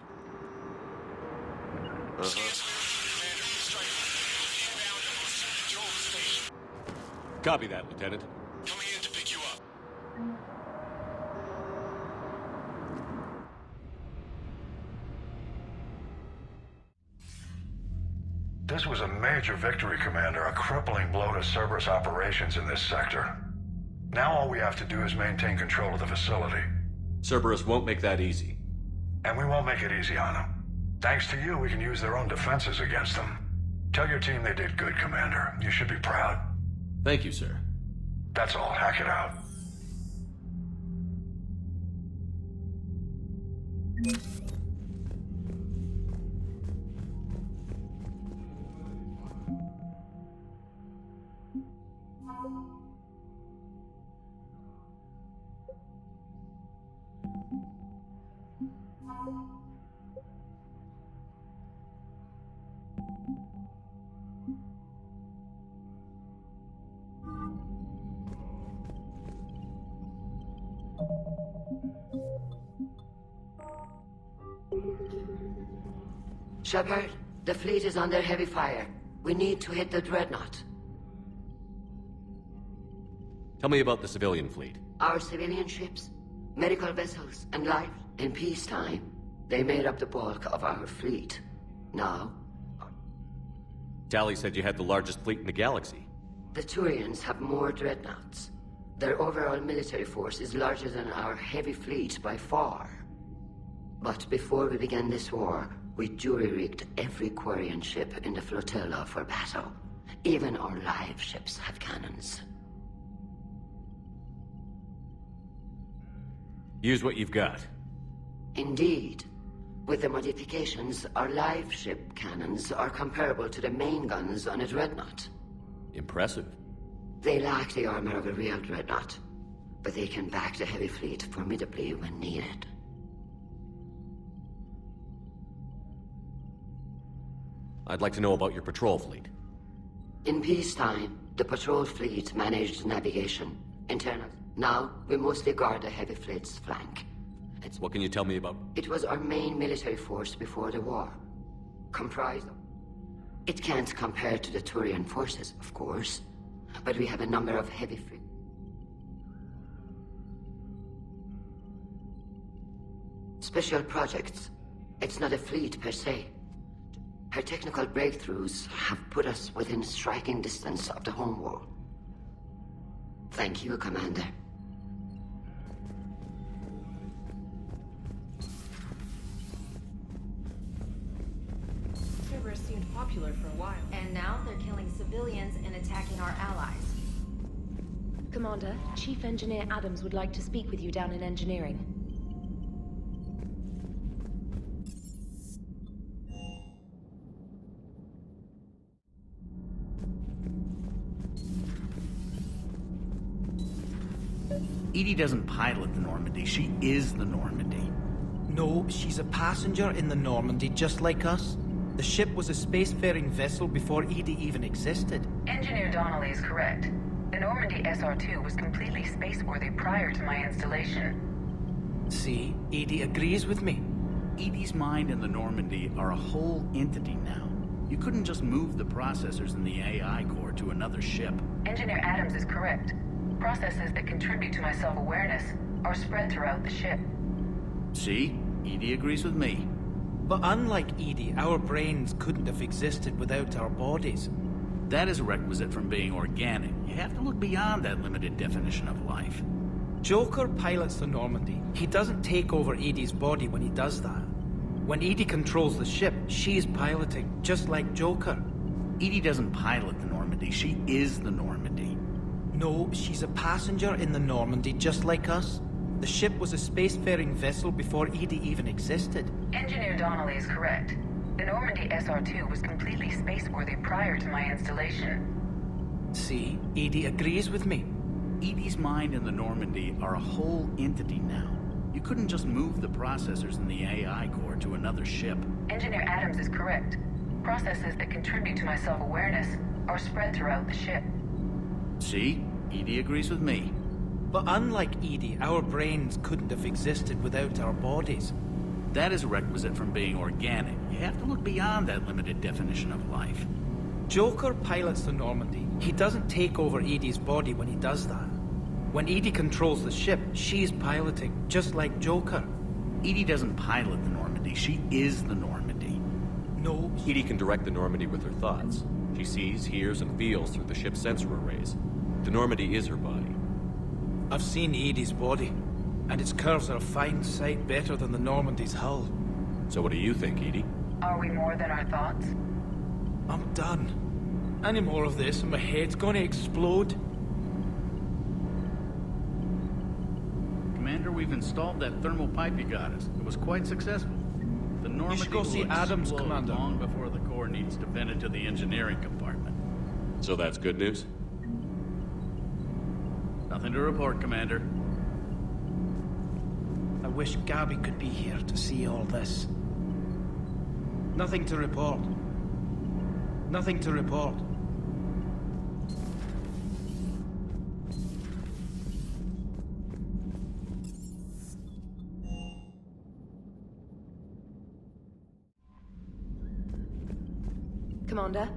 Copy that, Lieutenant. Coming in to pick you up. This was a major victory, Commander. A crippling blow to Cerberus operations in this sector. Now all we have to do is maintain control of the facility. Cerberus won't make that easy. And we won't make it easy on them. Thanks to you, we can use their own defenses against them. Tell your team they did good, Commander. You should be proud. Thank you, sir. That's all. Hack it out. Shepard, the fleet is under heavy fire. We need to hit the dreadnought. Tell me about the civilian fleet. Our civilian ships, medical vessels, and life in peacetime, they made up the bulk of our fleet. Now, Tally said you had the largest fleet in the galaxy. the Turians have more dreadnoughts. Their overall military force is larger than our heavy fleet by far. But before we began this war, we jury-rigged every Quarian ship in the flotilla for battle. Even our live ships have cannons. Use what you've got. Indeed. With the modifications, our live ship cannons are comparable to the main guns on a dreadnought. Impressive. They lack the armor of a real dreadnought, but they can back the heavy fleet formidably when needed. I'd like to know about your patrol fleet. In peacetime, the patrol fleet managed navigation, internal. Now, we mostly guard the heavy fleet's flank. What can you tell me about? It was our main military force before the war. Comprised of... It can't compare to the Turian forces, of course, but we have a number of heavy fleet. Special projects. It's not a fleet per se. Her technical breakthroughs have put us within striking distance of the homeworld. Thank you, Commander. Cerberus seemed popular for a while. And now they're killing civilians and attacking our allies. Commander, Chief Engineer Adams would like to speak with you down in engineering. Edie doesn't pilot the Normandy, she is the Normandy. No, she's a passenger in the Normandy, just like us. The ship was a spacefaring vessel before Edie even existed. Engineer Donnelly is correct. The Normandy SR-2 was completely spaceworthy prior to my installation. See, Edie agrees with me. Edie's mind and the Normandy are a whole entity now. You couldn't just move the processors in the AI core to another ship. Engineer Adams is correct. Processes that contribute to my self-awareness are spread throughout the ship. See? Edie agrees with me. But unlike Edie, our brains couldn't have existed without our bodies. That is a requisite from being organic. You have to look beyond that limited definition of life. Joker pilots the Normandy. He doesn't take over Edie's body when he does that. When Edie controls the ship, she's piloting, just like Joker. Edie doesn't pilot the Normandy, she is the Normandy. No, she's a passenger in the Normandy, just like us. The ship was a spacefaring vessel before Edie even existed. Engineer Donnelly is correct. The Normandy SR-2 was completely spaceworthy prior to my installation. See, Edie agrees with me. Edie's mind and the Normandy are a whole entity now. You couldn't just move the processors in the AI core to another ship. Engineer Adams is correct. Processes that contribute to my self-awareness are spread throughout the ship. See? Edie agrees with me. But unlike Edie, our brains couldn't have existed without our bodies. That is a requisite from being organic. You have to look beyond that limited definition of life. Joker pilots the Normandy. He doesn't take over Edie's body when he does that. When Edie controls the ship, she's piloting, just like Joker. Edie doesn't pilot the Normandy, she is the Normandy. No. Edie can direct the Normandy with her thoughts. She sees, hears, and feels through the ship's sensor arrays. The Normandy is her body. I've seen Edie's body, and its curves are a fine sight better than the Normandy's hull. So what do you think, Edie? Are we more than our thoughts? I'm done. Any more of this and my head's gonna explode. Commander, we've installed that thermal pipe you got us. It was quite successful. The Normandy go see will Adams, explode Commander. long before the core needs to vent into the engineering compartment. So that's good news? Nothing to report, Commander. I wish Gabby could be here to see all this. Nothing to report. Nothing to report. Commander?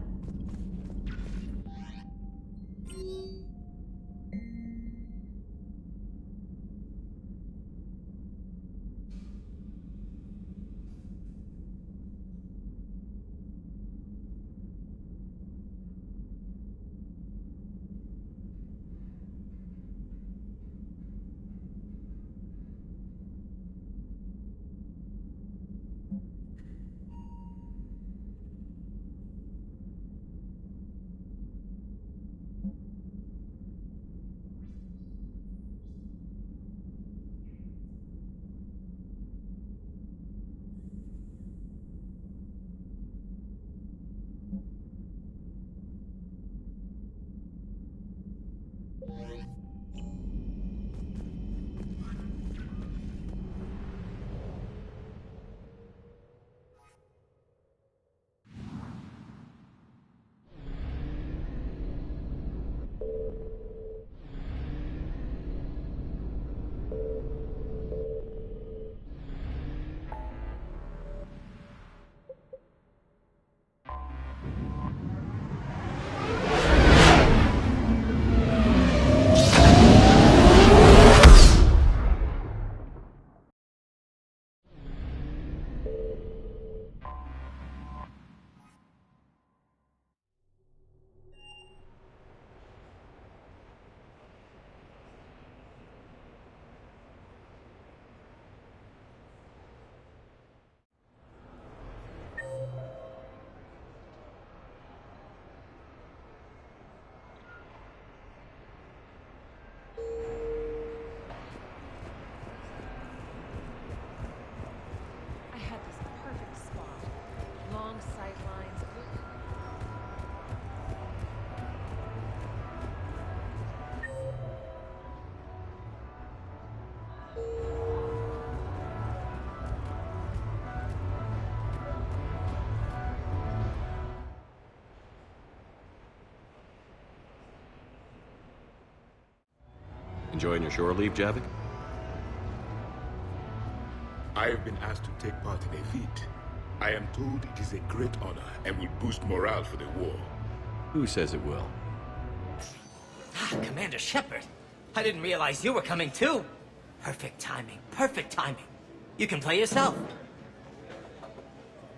Enjoying your shore leave, Javik? I have been asked to take part in a feat. I am told it is a great honor and will boost morale for the war. Who says it will? Commander Shepard. I didn't realize you were coming too. Perfect timing, perfect timing. You can play yourself.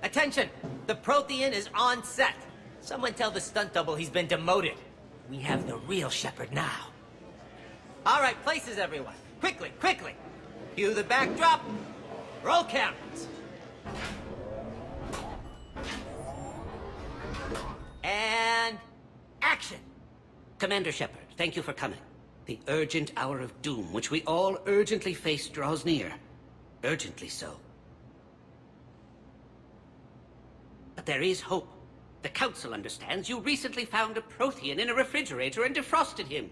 Attention! The Prothean is on set. Someone tell the stunt double he's been demoted. We have the real Shepard now. All right, places everyone. Quickly, quickly. Cue the backdrop. Roll cameras. And action. Commander Shepard, thank you for coming. The urgent hour of doom, which we all urgently face, draws near. Urgently so. But there is hope. The Council understands you recently found a Prothean in a refrigerator and defrosted him.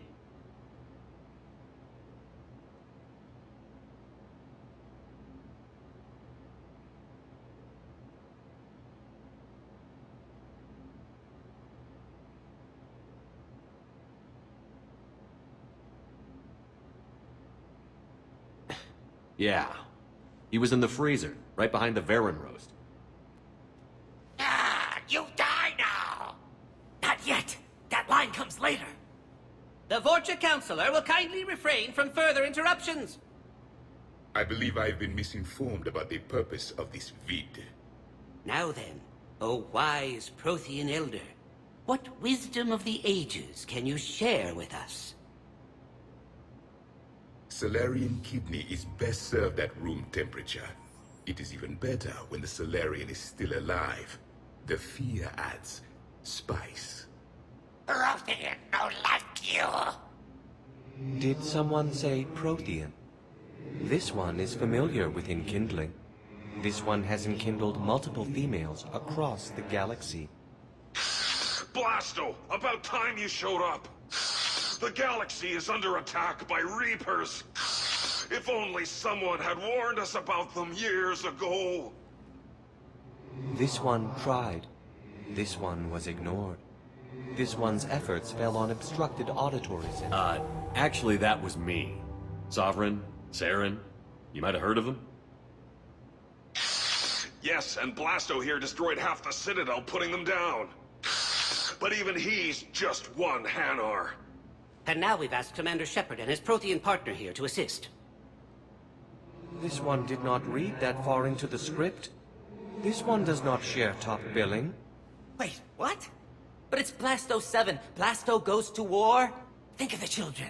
Yeah. He was in the freezer, right behind the Varen roast. You die now! Not yet. That line comes later. The Vorcha Councilor will kindly refrain from further interruptions. I believe I have been misinformed about the purpose of this vid. Now then, O wise Prothean Elder, what wisdom of the ages can you share with us? Salarian kidney is best served at room temperature. It is even better when the Salarian is still alive. The fear adds spice. Prothean no like you. Did someone say Prothean? This one is familiar with enkindling. This one has enkindled multiple females across the galaxy. Blasto, about time you showed up. The galaxy is under attack by Reapers. If only someone had warned us about them years ago. This one tried. This one was ignored. This one's efforts fell on obstructed auditory centers. Actually that was me. Sovereign, Saren, you might have heard of them? Yes, and Blasto here destroyed half the Citadel, putting them down. But even he's just one Hanar. And now we've asked Commander Shepard and his Prothean partner here to assist. This one did not read that far into the script. This one does not share top billing. Wait, what? But it's Blasto 7. Blasto goes to war? Think of the children.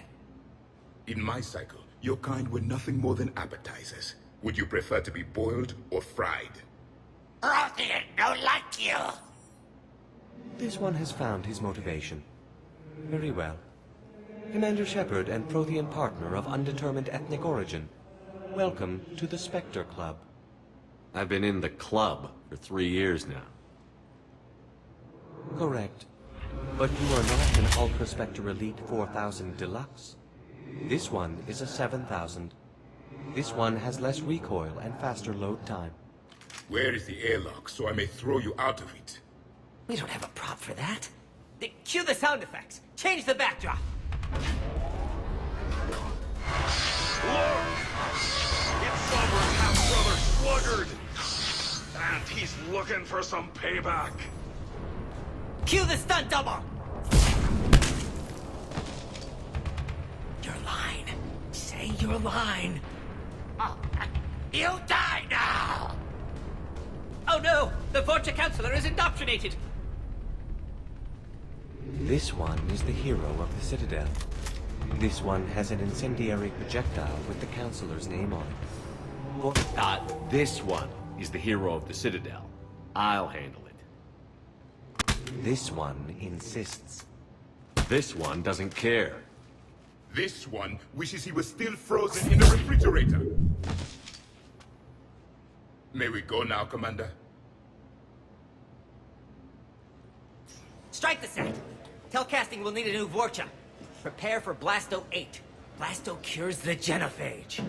In my cycle, your kind were nothing more than appetizers. Would you prefer to be boiled or fried? Prothean no like you. This one has found his motivation. Very well. Commander Shepard and Prothean partner of undetermined ethnic origin. Welcome to the Spectre Club. I've been in the club for 3 years now. Correct. But you are not an Ultra Spectre Elite 4000 Deluxe. This one is a 7000. This one has less recoil and faster load time. Where is the airlock so I may throw you out of it? We don't have a prop for that. Cue the sound effects. Change the backdrop. Look! It's Sovereign's half-brother Sluggard! And he's looking for some payback. Cue the stunt double! Your line. Say your line. Oh, you die now! Oh no! The Vorcha Councilor is indoctrinated! This one is the hero of the Citadel. This one has an incendiary projectile with the Councilor's name on it. This one is the hero of the Citadel. I'll handle it. This one insists. This one doesn't care. This one wishes he was still frozen in the refrigerator. May we go now, Commander? Strike the set! Telcasting will need a new Vorcha. Prepare for Blasto 8. Blasto cures the genophage.